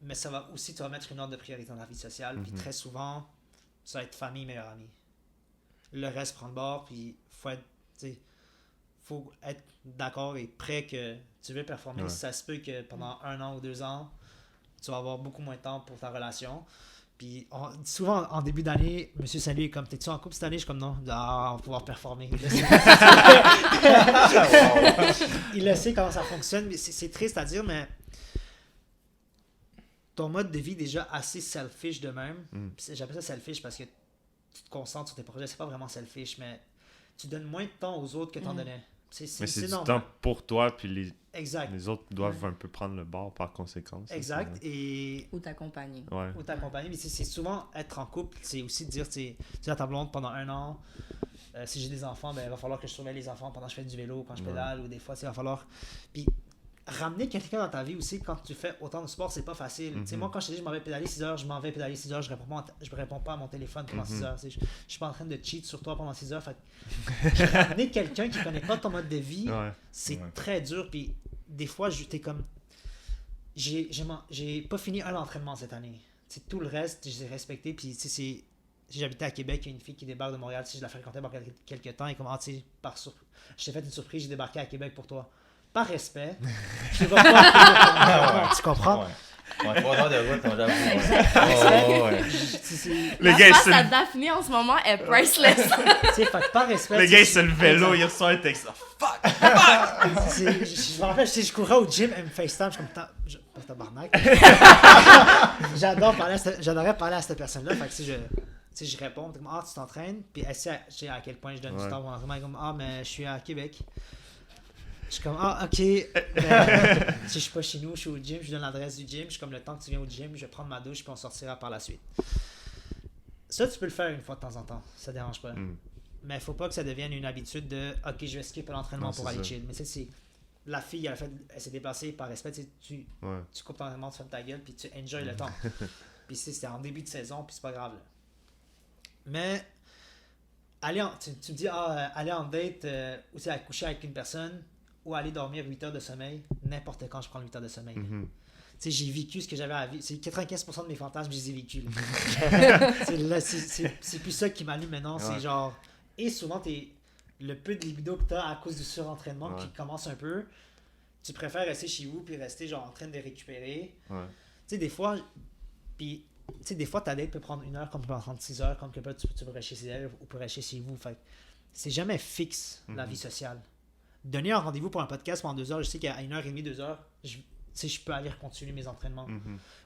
Speaker 2: Mais ça va aussi, tu vas mettre une ordre de priorité dans la vie sociale. Puis très souvent, ça va être famille, meilleur ami. Le reste prend le bord, puis faut être d'accord et prêt que tu veux performer. Ça se peut que pendant 1 an ou 2 ans, tu vas avoir beaucoup moins de temps pour ta relation. Puis souvent, en début d'année, M. Saint-Louis est comme, t'es-tu en couple cette année? Je suis comme, non. On va pouvoir performer. Il le sait comment ça fonctionne. Mais c'est triste à dire, mais ton mode de vie est déjà assez selfish de même. J'appelle ça selfish parce que tu te concentres sur tes projets. C'est pas vraiment selfish, mais tu donnes moins de temps aux autres que t'en donnais.
Speaker 4: Mais c'est du
Speaker 2: normal.
Speaker 4: temps pour toi, puis
Speaker 2: les
Speaker 4: autres doivent un peu prendre le bord par conséquence.
Speaker 2: Exact. Et...
Speaker 3: Ou t'accompagner.
Speaker 4: Ouais.
Speaker 2: Ou t'accompagner. Mais c'est souvent être en couple, c'est aussi dire, tu dis à ta blonde pendant 1 an, si j'ai des enfants, ben il va falloir que je surveille les enfants pendant que je fais du vélo, quand je pédale, ou des fois, il va falloir... Puis ramener quelqu'un dans ta vie aussi quand tu fais autant de sport, c'est pas facile. Tu sais, moi, quand je te dis je m'en vais pédaler 6 heures, je m'en vais pédaler 6 heures, je réponds pas à mon téléphone pendant 6 heures. Je suis pas en train de cheat sur toi pendant 6 heures. Fait ramener quelqu'un qui connaît pas ton mode de vie, c'est très dur. Puis des fois, t'es comme... J'ai pas fini un entraînement cette année. T'sais, tout le reste, je les ai respectés. Puis si j'habitais à Québec, il y a une fille qui débarque de Montréal, si je la fréquentais pendant quelques temps, et comme, je t'ai fait une surprise, j'ai débarqué à Québec pour toi. Par respect, tu vas pas tu comprends?
Speaker 5: Ouais, 3 heures de route, on j'avoue.
Speaker 4: Le gars,
Speaker 3: face à Daphné en ce moment est priceless.
Speaker 2: Fait que par respect...
Speaker 4: Le gars, c'est le vélo, il reçoit un texte. Fuck!
Speaker 2: Je me rappelle, je courais au gym, elle me FaceTime, je suis comme... tabarnak. J'adorais parler à cette personne-là, fait que si je réponds, comme, tu t'entraînes, puis elle sait à quel point je donne du temps pour l'entraînement, comme, mais je suis à Québec. Je suis comme, ok, si je suis pas chez nous, je suis au gym, je donne l'adresse du gym, je suis comme, le temps que tu viens au gym, je vais prendre ma douche, puis on sortira par la suite. Ça, tu peux le faire une fois de temps en temps, ça dérange pas. Mais il faut pas que ça devienne une habitude de, ok, je vais skipper l'entraînement pour aller chill. Mais c'est la fille, elle s'est déplacée par respect, tu coupes ton entraînement, tu fermes ta gueule, puis tu enjoy le temps. Puis c'était en début de saison, puis c'est pas grave. Là. Mais, tu me dis, aller en date, ou c'est à coucher avec une personne, ou aller dormir 8 heures de sommeil, n'importe quand je prends 8 heures de sommeil. J'ai vécu ce que j'avais à vivre. C'est 95% de mes fantasmes, je les ai vécus. C'est plus ça qui m'allume maintenant. C'est genre... Et souvent, le peu de libido que tu as à cause du surentraînement qui commence un peu, tu préfères rester chez vous puis rester genre en train de récupérer. Tu sais, des fois... Puis, des fois, ta date peut prendre 1 heure, comme peut prendre 6 heures, comme que tu peux rester chez elle ou peut rester chez vous. Fait c'est jamais fixe, la vie sociale. Donner un rendez-vous pour un podcast pendant 2 heures, je sais qu'à 1h30, 2 heures, je peux aller continuer mes entraînements.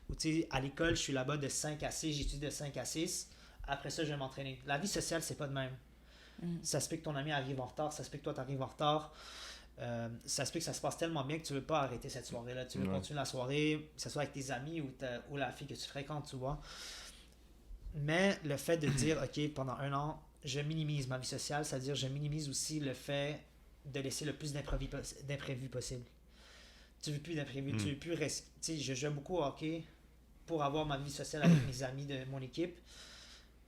Speaker 2: Ou à l'école, je suis là-bas de 5 à 6, j'étudie de 5 à 6. Après ça, je vais m'entraîner. La vie sociale, c'est pas de même. Ça se peut que ton ami arrive en retard, ça se peut que toi, tu arrives en retard. Ça se peut que ça se passe tellement bien que tu veux pas arrêter cette soirée-là. Tu veux continuer la soirée, que ce soit avec tes amis ou la fille que tu fréquentes, tu vois. Mais le fait de dire, OK, pendant 1 an, je minimise ma vie sociale, c'est-à-dire je minimise aussi le fait de laisser le plus d'imprévus possible. Tu veux plus d'imprévus, tu veux plus rester... Tu sais, je joue beaucoup au hockey pour avoir ma vie sociale avec mes amis de mon équipe,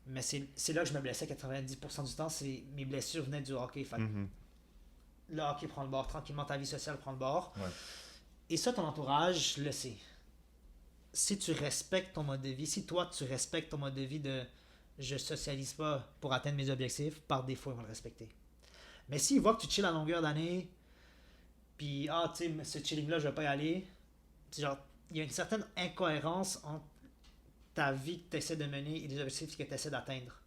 Speaker 2: mais c'est là que je me blessais 90% du temps, mes blessures venaient du hockey. Fait le hockey prend le bord, tranquillement ta vie sociale prend le bord. Et ça, ton entourage le sait. Si tu respectes ton mode de vie, si toi tu respectes ton mode de vie de je socialise pas pour atteindre mes objectifs, par défaut ils vont le respecter. Mais s'ils voient que tu chill à longueur d'année, puis tu sais, ce chilling-là, je vais pas y aller, genre, il y a une certaine incohérence entre ta vie que tu essaies de mener et les objectifs que tu essaies d'atteindre.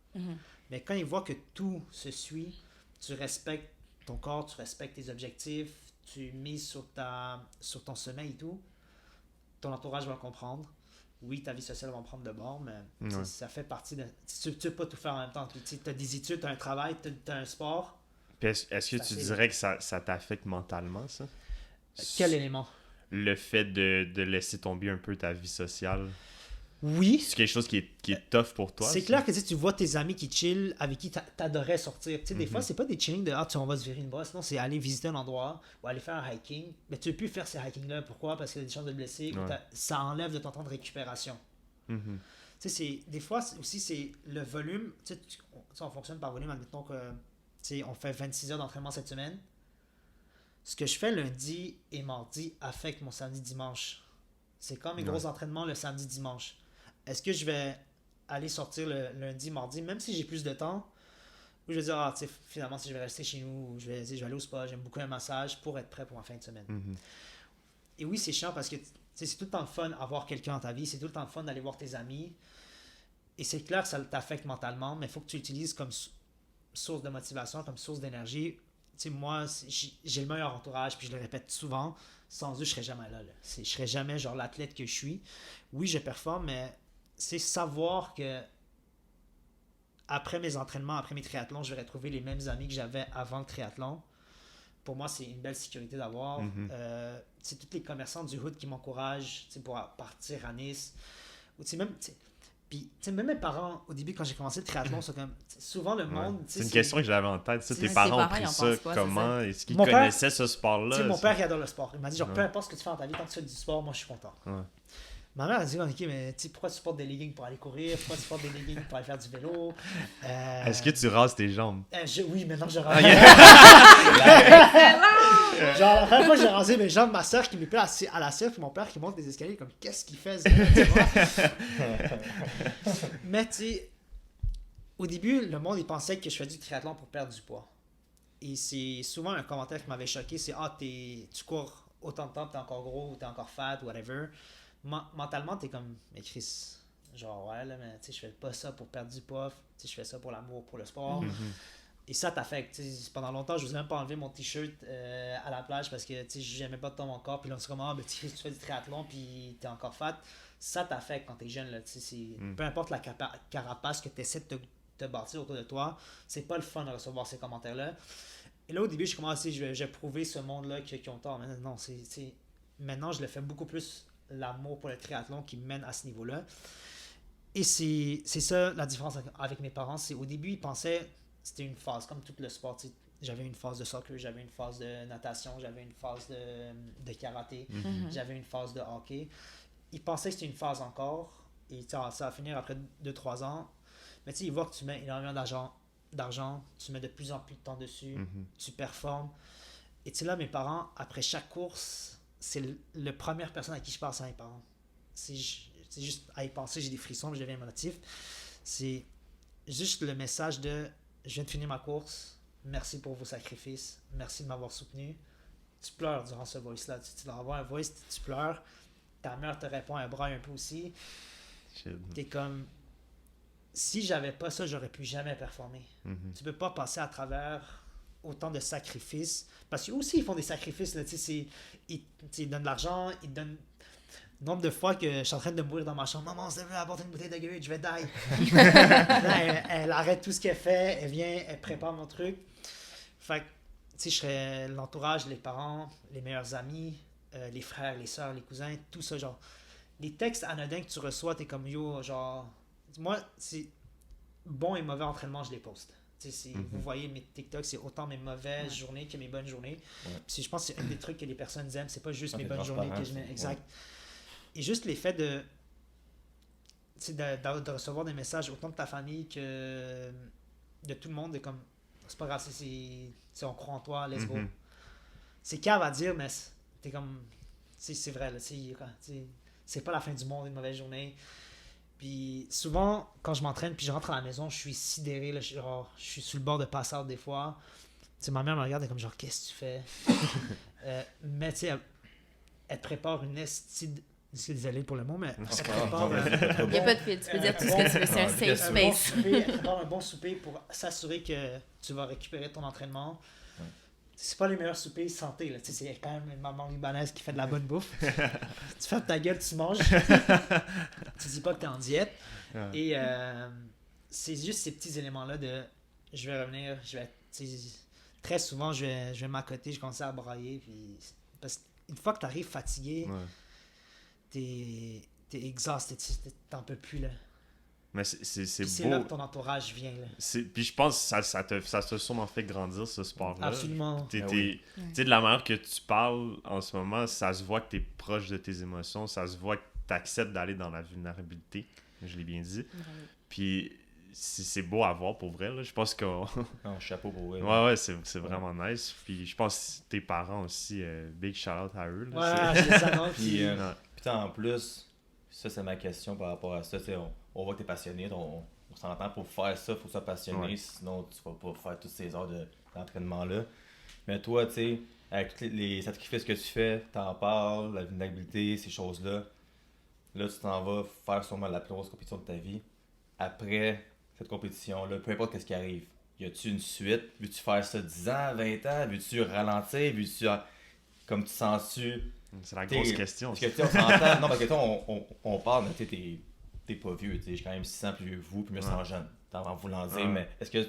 Speaker 2: Mais quand ils voient que tout se suit, tu respectes ton corps, tu respectes tes objectifs, tu mises sur ton sommeil et tout, ton entourage va le comprendre. Oui, ta vie sociale va en prendre de bord, mais ça fait partie de... Tu peux pas tout faire en même temps. Tu as des études, tu as un travail, tu as un sport.
Speaker 4: Puis est-ce que tu dirais que ça t'affecte mentalement, ça?
Speaker 2: Quel élément?
Speaker 4: Le fait de laisser tomber un peu ta vie sociale.
Speaker 2: Oui.
Speaker 4: C'est quelque chose qui est tough pour toi.
Speaker 2: C'est clair que tu vois tes amis qui chill, avec qui t'adorais sortir. Tu sais, des fois, c'est pas des chillings de on va se virer une brosse. Non, c'est aller visiter un endroit ou aller faire un hiking. Mais tu veux plus faire ces hikings-là. Pourquoi? Parce qu'il y a des chances de te blesser. Ou ça enlève de ton temps de récupération. Tu sais, des fois, aussi, c'est le volume. Tu sais, on fonctionne par volume. Admettons que on fait 26 heures d'entraînement cette semaine. ce que je fais lundi et mardi affecte mon samedi-dimanche. C'est comme mes gros entraînements le samedi-dimanche. Est-ce que je vais aller sortir le lundi, mardi, même si j'ai plus de temps, ou je vais dire, finalement, si je vais rester chez nous, ou je vais aller au spa, j'aime beaucoup un massage pour être prêt pour ma fin de semaine. Et oui, c'est chiant parce que c'est tout le temps le fun d'avoir quelqu'un dans ta vie, c'est tout le temps le fun d'aller voir tes amis. Et c'est clair que ça t'affecte mentalement, mais il faut que tu l'utilises comme source de motivation, comme source d'énergie. Moi, j'ai le meilleur entourage, puis je le répète souvent, sans eux, je serais jamais là. Je serais jamais genre l'athlète que je suis. Oui, je performe, mais c'est savoir que après mes entraînements, après mes triathlons, je vais retrouver les mêmes amis que j'avais avant le triathlon. Pour moi, c'est une belle sécurité d'avoir. C'est tous les commerçants du hood qui m'encouragent pour partir à Nice. Ou même, puis, même mes parents, au début, quand j'ai commencé le triathlon, c'est comme souvent le monde.
Speaker 4: C'est une question que j'avais en tête. Tes
Speaker 3: tes
Speaker 4: parents ont
Speaker 3: parents,
Speaker 4: pris
Speaker 3: ils en
Speaker 4: ça
Speaker 3: pensent quoi,
Speaker 4: comment? Est-ce qu'ils
Speaker 2: Mon père-
Speaker 4: connaissaient ce sport-là?
Speaker 2: Mon père, il adore le sport. Il m'a dit, genre, peu importe ce que tu fais dans ta vie, tant que tu fais du sport, moi, je suis content.
Speaker 4: Ouais.
Speaker 2: Ma mère a dit, ok, mais pourquoi tu portes des leggings pour aller courir? Pourquoi tu portes des leggings pour aller faire du vélo?
Speaker 4: Est-ce que tu rases tes jambes?
Speaker 2: Oui, maintenant je rase. Genre, la première fois que j'ai rasé mes jambes, ma soeur qui m'épelle à la selle, puis mon père qui monte des escaliers, comme, qu'est-ce qu'il fait, ce gars, tu vois? Mais tu sais, au début, le monde, il pensait que je faisais du triathlon pour perdre du poids. Et c'est souvent un commentaire qui m'avait choqué, c'est, tu cours autant de temps, t'es encore gros, ou t'es encore fat, whatever. Mentalement, t'es comme, mais Chris, genre, ouais, là, mais tu sais, je fais pas ça pour perdre du poids, tu sais, je fais ça pour l'amour, pour le sport. Et ça t'affecte. Pendant longtemps, je n'osais même pas enlever mon t-shirt à la plage parce que j'aimais pas tant mon corps. Puis là, on se dit comme, tu fais du triathlon puis t'es encore fat. Ça t'affecte quand t'es jeune. Là, peu importe la carapace que tu essaies de te bâtir autour de toi, c'est pas le fun de recevoir ces commentaires-là. Et là, au début, j'ai commencé, j'ai prouvé ce monde-là qui ont tort. Mais non, maintenant, je le fais beaucoup plus l'amour pour le triathlon qui me mène à ce niveau-là. Et c'est ça la différence avec mes parents. C'est au début, ils pensaient c'était une phase, comme tout le sport. J'avais une phase de soccer, j'avais une phase de natation, j'avais une phase de karaté, j'avais une phase de hockey. Ils pensaient que c'était une phase encore, et ça va finir après 2-3 ans. Mais ils voient que tu mets énormément d'argent, tu mets de plus en plus de temps dessus, tu performes. Et là, mes parents, après chaque course, c'est la première personne à qui je pense à mes parents. C'est juste à y penser, j'ai des frissons, je deviens émotif. C'est juste le message de je viens de finir ma course, merci pour vos sacrifices, merci de m'avoir soutenu. Tu pleures durant ce voice-là, tu dois avoir un voice, tu pleures, ta mère te répond, elle braille un peu aussi. T'es comme, si j'avais pas ça, j'aurais pu jamais performer. Tu peux pas passer à travers autant de sacrifices, parce qu'eux aussi ils font des sacrifices, là, ils donnent de l'argent, ils donnent... Nombre de fois que je suis en train de mourir dans ma chambre, maman, s'il te plaît, apporte une bouteille de Gatorade, je vais die. Là, elle arrête tout ce qu'elle fait, elle vient, elle prépare mon truc. Fait que, je serais l'entourage, les parents, les meilleurs amis, les frères, les soeurs, les cousins, tout ça, genre. Les textes anodins que tu reçois, t'es comme yo, genre. Moi, c'est bon et mauvais entraînement, je les poste. Vous voyez mes TikTok, c'est autant mes mauvaises journées que mes bonnes journées. Puis je pense que c'est un des trucs que les personnes aiment, c'est pas juste mes bonnes journées que je mets. Exact. Ouais. Et juste l'effet de recevoir des messages autant de ta famille que de tout le monde, comme c'est pas grave, on croit en toi, let's go. C'est cave à dire, mais t'es comme, c'est vrai, là, c'est pas la fin du monde, une mauvaise journée. Puis souvent, quand je m'entraîne puis je rentre à la maison, je suis sidéré, là, je suis sur le bord de pass-out des fois. Ma mère me regarde, elle est comme genre, qu'est-ce que tu fais? Mais elle te prépare une estide. Désolé pour le mot, mais elle prépare
Speaker 3: il n'y a pas de fil, tu peux dire tout ce que tu veux, c'est un safe space.
Speaker 2: Elle prépare un bon souper pour s'assurer que tu vas récupérer ton entraînement. C'est pas les meilleurs soupers santé, là. C'est quand même une maman libanaise qui fait de la bonne bouffe. Tu fermes ta gueule, tu manges. Tu dis pas que t'es en diète. Et c'est juste ces petits éléments-là de je vais revenir, très souvent je vais m'accoter, je commence à brailler. Puis, parce qu'une fois que tu arrives fatigué, t'es exhausté, t'en peux plus, là.
Speaker 4: Mais c'est beau.
Speaker 2: C'est là que ton entourage vient, là.
Speaker 4: Puis je pense que ça t'a sûrement fait grandir, ce sport-là.
Speaker 2: Absolument.
Speaker 4: Tu sais, de la manière que tu parles en ce moment, ça se voit que t'es proche de tes émotions, ça se voit que t'acceptes d'aller dans la vulnérabilité, je l'ai bien dit. Puis c'est beau à voir pour vrai. Là. Je pense qu'on...
Speaker 5: Non, chapeau pour vrai.
Speaker 4: ouais, c'est vraiment nice. Puis je pense que tes parents aussi, big shout-out à eux.
Speaker 2: Ouais, je les annonce.
Speaker 5: Puis, en plus, ça c'est ma question par rapport à ça. On voit que t'es passionné, on s'entend pour faire ça, faut que tu sois passionné, sinon tu vas pas faire toutes ces heures d'entraînement-là. Mais toi, tu sais, avec tous les sacrifices que tu fais, t'en parles, la vulnérabilité, ces choses-là, là tu t'en vas faire sûrement la plus grosse compétition de ta vie. Après cette compétition-là, peu importe ce qui arrive, y a-tu une suite? Veux-tu faire ça 10 ans, 20 ans? Veux-tu ralentir? Veux-tu, comme tu sens-tu?
Speaker 4: C'est la grosse question.
Speaker 5: Parce que on s'entend, non, parce que on parle, mais t'es pas vieux, j'ai quand même 6 ans plus vieux que vous, puis je me sens jeune, en voulant dire, mais est-ce que,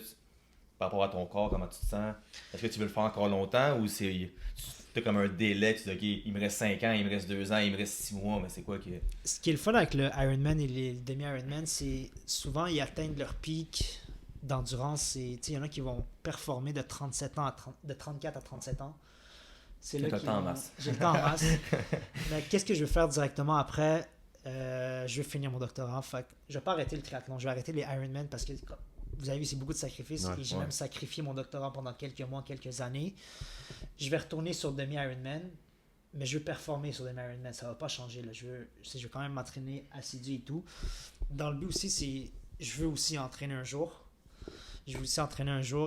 Speaker 5: par rapport à ton corps, comment tu te sens, est-ce que tu veux le faire encore longtemps, ou t'as comme un délai, tu dis, ok, il me reste 5 ans, il me reste 2 ans, il me reste 6 mois, mais c'est quoi que...
Speaker 2: Ce qui est le fun avec le Ironman et les demi-Ironman, c'est souvent ils atteignent leur pic d'endurance. Il y en a qui vont performer de 37 ans de 34 à 37 ans. C'est là
Speaker 5: le temps en masse.
Speaker 2: J'ai le temps en masse. Mais qu'est-ce que je vais faire directement après? Je vais finir mon doctorat. Fait que je vais pas arrêter le triathlon. Je vais arrêter les Ironman parce que, vous avez vu, c'est beaucoup de sacrifices. Et j'ai même sacrifié mon doctorat pendant quelques mois, quelques années. Je vais retourner sur demi-Ironman. Mais je veux performer sur demi-Ironman. Ça va pas changer. Là. Je veux quand même m'entraîner assidu et tout. Dans le but aussi, c'est... Je veux aussi entraîner un jour.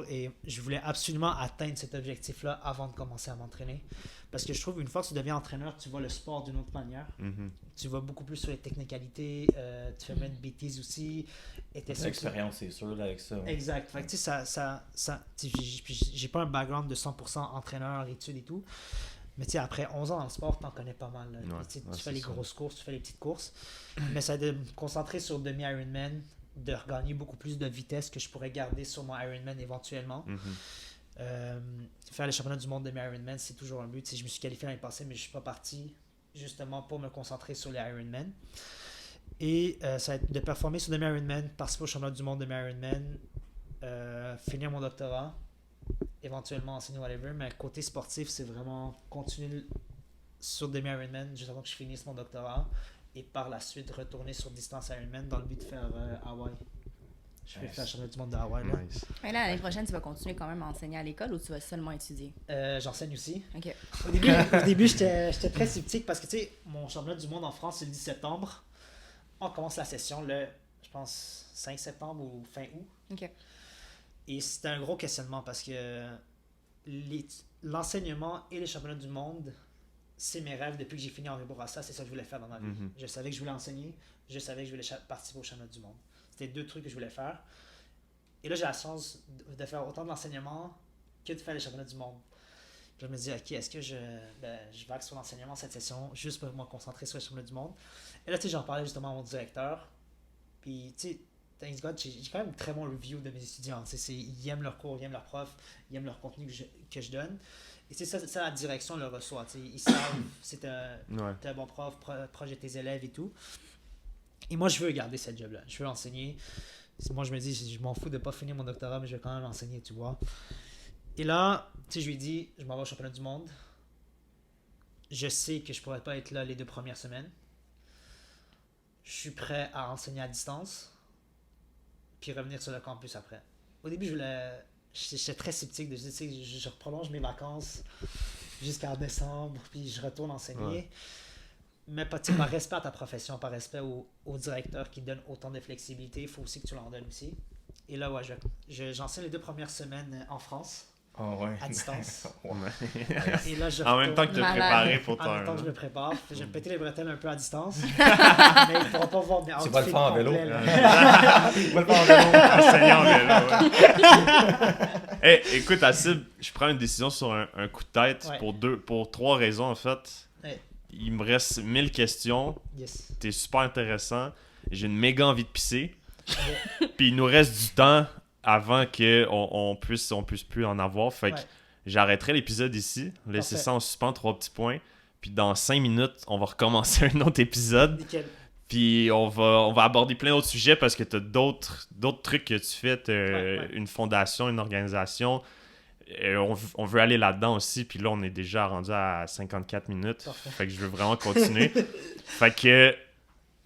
Speaker 2: Et je voulais absolument atteindre cet objectif-là avant de commencer à m'entraîner. Parce que je trouve qu'une fois que tu deviens entraîneur, tu vois le sport d'une autre manière.
Speaker 4: Mm-hmm.
Speaker 2: Tu vas beaucoup plus sur les technicalités, tu fais mettre de bêtises aussi.
Speaker 5: C'est une expérience, c'est sûr, là, avec ça. Ouais.
Speaker 2: Exact. Fait que tu sais, j'ai pas un background de 100% entraîneur, études et tout. Mais tu sais, après 11 ans dans le sport, t'en connais pas mal. Tu fais les grosses courses, tu fais les petites courses. Mais ça de me concentrer sur demi-Ironman, de regagner beaucoup plus de vitesse que je pourrais garder sur mon Ironman éventuellement. Faire les championnats du monde demi-Ironman, c'est toujours un but. T'sais, je me suis qualifié l'année passée, mais je suis pas parti justement pour me concentrer sur les Ironman. Et ça va être de performer sur demi-Ironman, participer au championnat du monde demi-Ironman, finir mon doctorat, éventuellement enseigner whatever, mais côté sportif, c'est vraiment continuer sur demi-Ironman juste avant que je finisse mon doctorat. Et par la suite, retourner sur distance Ironman dans le but de faire Hawaï. Je vais faire le championnat du monde de Hawaï.
Speaker 4: Nice.
Speaker 3: Et là, l'année prochaine, tu vas continuer quand même à enseigner à l'école ou tu vas seulement étudier?
Speaker 2: J'enseigne aussi.
Speaker 3: OK.
Speaker 2: Au début j'étais très sceptique parce que, tu sais, mon championnat du monde en France, c'est le 10 septembre. On commence la session le, je pense, 5 septembre ou fin août.
Speaker 3: OK.
Speaker 2: Et c'était un gros questionnement parce que l'enseignement et les championnats du monde, c'est mes rêves depuis que j'ai fini en Bourassa, c'est ça que je voulais faire dans ma vie. Je savais que je voulais enseigner, je savais que je voulais participer au championnat du monde. C'était 2 trucs que je voulais faire. Et là, j'ai la chance de faire autant de l'enseignement que de faire les championnats du monde. Puis je me dis, ok, est-ce que je vais sur l'enseignement cette session juste pour me concentrer sur les championnats du monde? Et là, tu sais, j'en parlais justement à mon directeur. Puis, tu sais, thanks God, j'ai quand même un très bon review de mes étudiants. Ils aiment leurs cours, ils aiment leurs profs, ils aiment leur contenu que je donne. Et c'est ça, la direction le reçoit. Ils savent si t'es un bon prof, proche de tes élèves et tout. Et moi, je veux garder cette job-là. Je veux enseigner. Moi, je me dis, je m'en fous de ne pas finir mon doctorat, mais je vais quand même l'enseigner, tu vois. Et là, tu sais, je lui ai dit, je m'en vais au championnat du monde. Je sais que je ne pourrais pas être là les 2 premières semaines. Je suis prêt à enseigner à distance. Puis revenir sur le campus après. Au début, j'étais très sceptique de dire, tu sais, je prolonge mes vacances jusqu'en décembre, puis je retourne enseigner. Ouais. Mais par respect à ta profession, par respect au directeur qui donne autant de flexibilité, il faut aussi que tu l'en donnes aussi. Et là, ouais, j'enseigne les 2 premières semaines en France, à distance. Et là,
Speaker 4: en même temps que tu te préparais pour toi.
Speaker 2: En même temps que je me prépare. Je vais péter les bretelles un peu à distance. Mais ils ne pourront pas voir mes outfits.
Speaker 5: Tu vas le faire en vélo.
Speaker 2: Tu vas
Speaker 5: le faire en vélo.
Speaker 4: Enseigner en vélo, ouais. Hey, écoute, Asib, je prends une décision sur un coup de tête pour 3 raisons, en fait.
Speaker 2: Ouais.
Speaker 4: Il me reste 1000 questions.
Speaker 2: Yes.
Speaker 4: T'es super intéressant. J'ai une méga envie de pisser. Puis il nous reste du temps avant qu'on puisse plus en avoir. Fait que j'arrêterai l'épisode ici. Laisser ça en suspens, 3 petits points. Puis dans 5 minutes, on va recommencer un autre épisode.
Speaker 2: Nickel.
Speaker 4: Puis on va aborder plein d'autres sujets parce que t'as d'autres trucs que tu fais. Une fondation, une organisation. On veut aller là-dedans aussi, puis là on est déjà rendu à 54 minutes. Parfait. Fait que je veux vraiment continuer. Fait que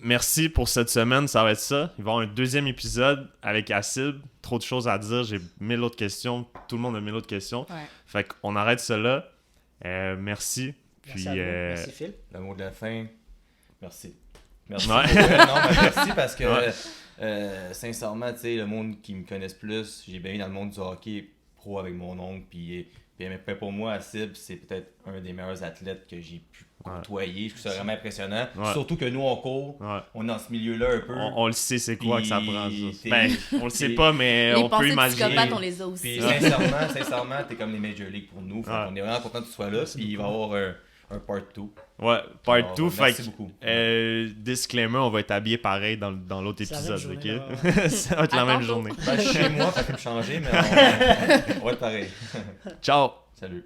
Speaker 4: merci pour cette semaine, ça va être ça. Il va y avoir un deuxième épisode avec Acid. Trop de choses à dire, j'ai 1000 autres questions. Tout le monde a 1000 autres questions.
Speaker 3: Ouais.
Speaker 4: Fait qu'on arrête ça là. Merci. Puis,
Speaker 2: Merci à vous. Merci Phil.
Speaker 5: Le mot de la fin, merci. Merci.
Speaker 4: Ouais.
Speaker 5: Non, mais merci parce que, sincèrement, tu sais, le monde qui me connaisse plus, j'ai baigné dans le monde du hockey pro avec mon oncle, puis pour moi, Acib, c'est peut-être un des meilleurs athlètes que j'ai pu côtoyer. Je trouve ça vraiment impressionnant.
Speaker 4: Ouais.
Speaker 5: Surtout que nous, on court, on est dans ce milieu-là un peu.
Speaker 4: On le sait, c'est quoi que ça prend. Ça. Ben, on le sait
Speaker 5: t'es-
Speaker 4: pas, mais
Speaker 3: Les
Speaker 4: on peut
Speaker 3: pensées de
Speaker 4: imaginer.
Speaker 3: psychopathe, on les a aussi.
Speaker 5: Puis sincèrement, t'es comme les Major League pour nous. Fait qu'on est vraiment content que tu sois là. Puis il va y avoir un part 2.
Speaker 4: Ouais, part
Speaker 5: Alors,
Speaker 4: 2. Fait
Speaker 5: merci
Speaker 4: que,
Speaker 5: beaucoup.
Speaker 4: disclaimer, on va être habillé pareil dans l'autre
Speaker 2: C'est la même
Speaker 4: épisode.
Speaker 2: journée,
Speaker 4: Ok?
Speaker 2: là.
Speaker 4: Ça va être la
Speaker 3: À
Speaker 4: même
Speaker 3: tantôt.
Speaker 4: journée.
Speaker 5: Ben, je suis chez moi, ça peut me changer, mais on va être pareil.
Speaker 4: Ciao!
Speaker 5: Salut.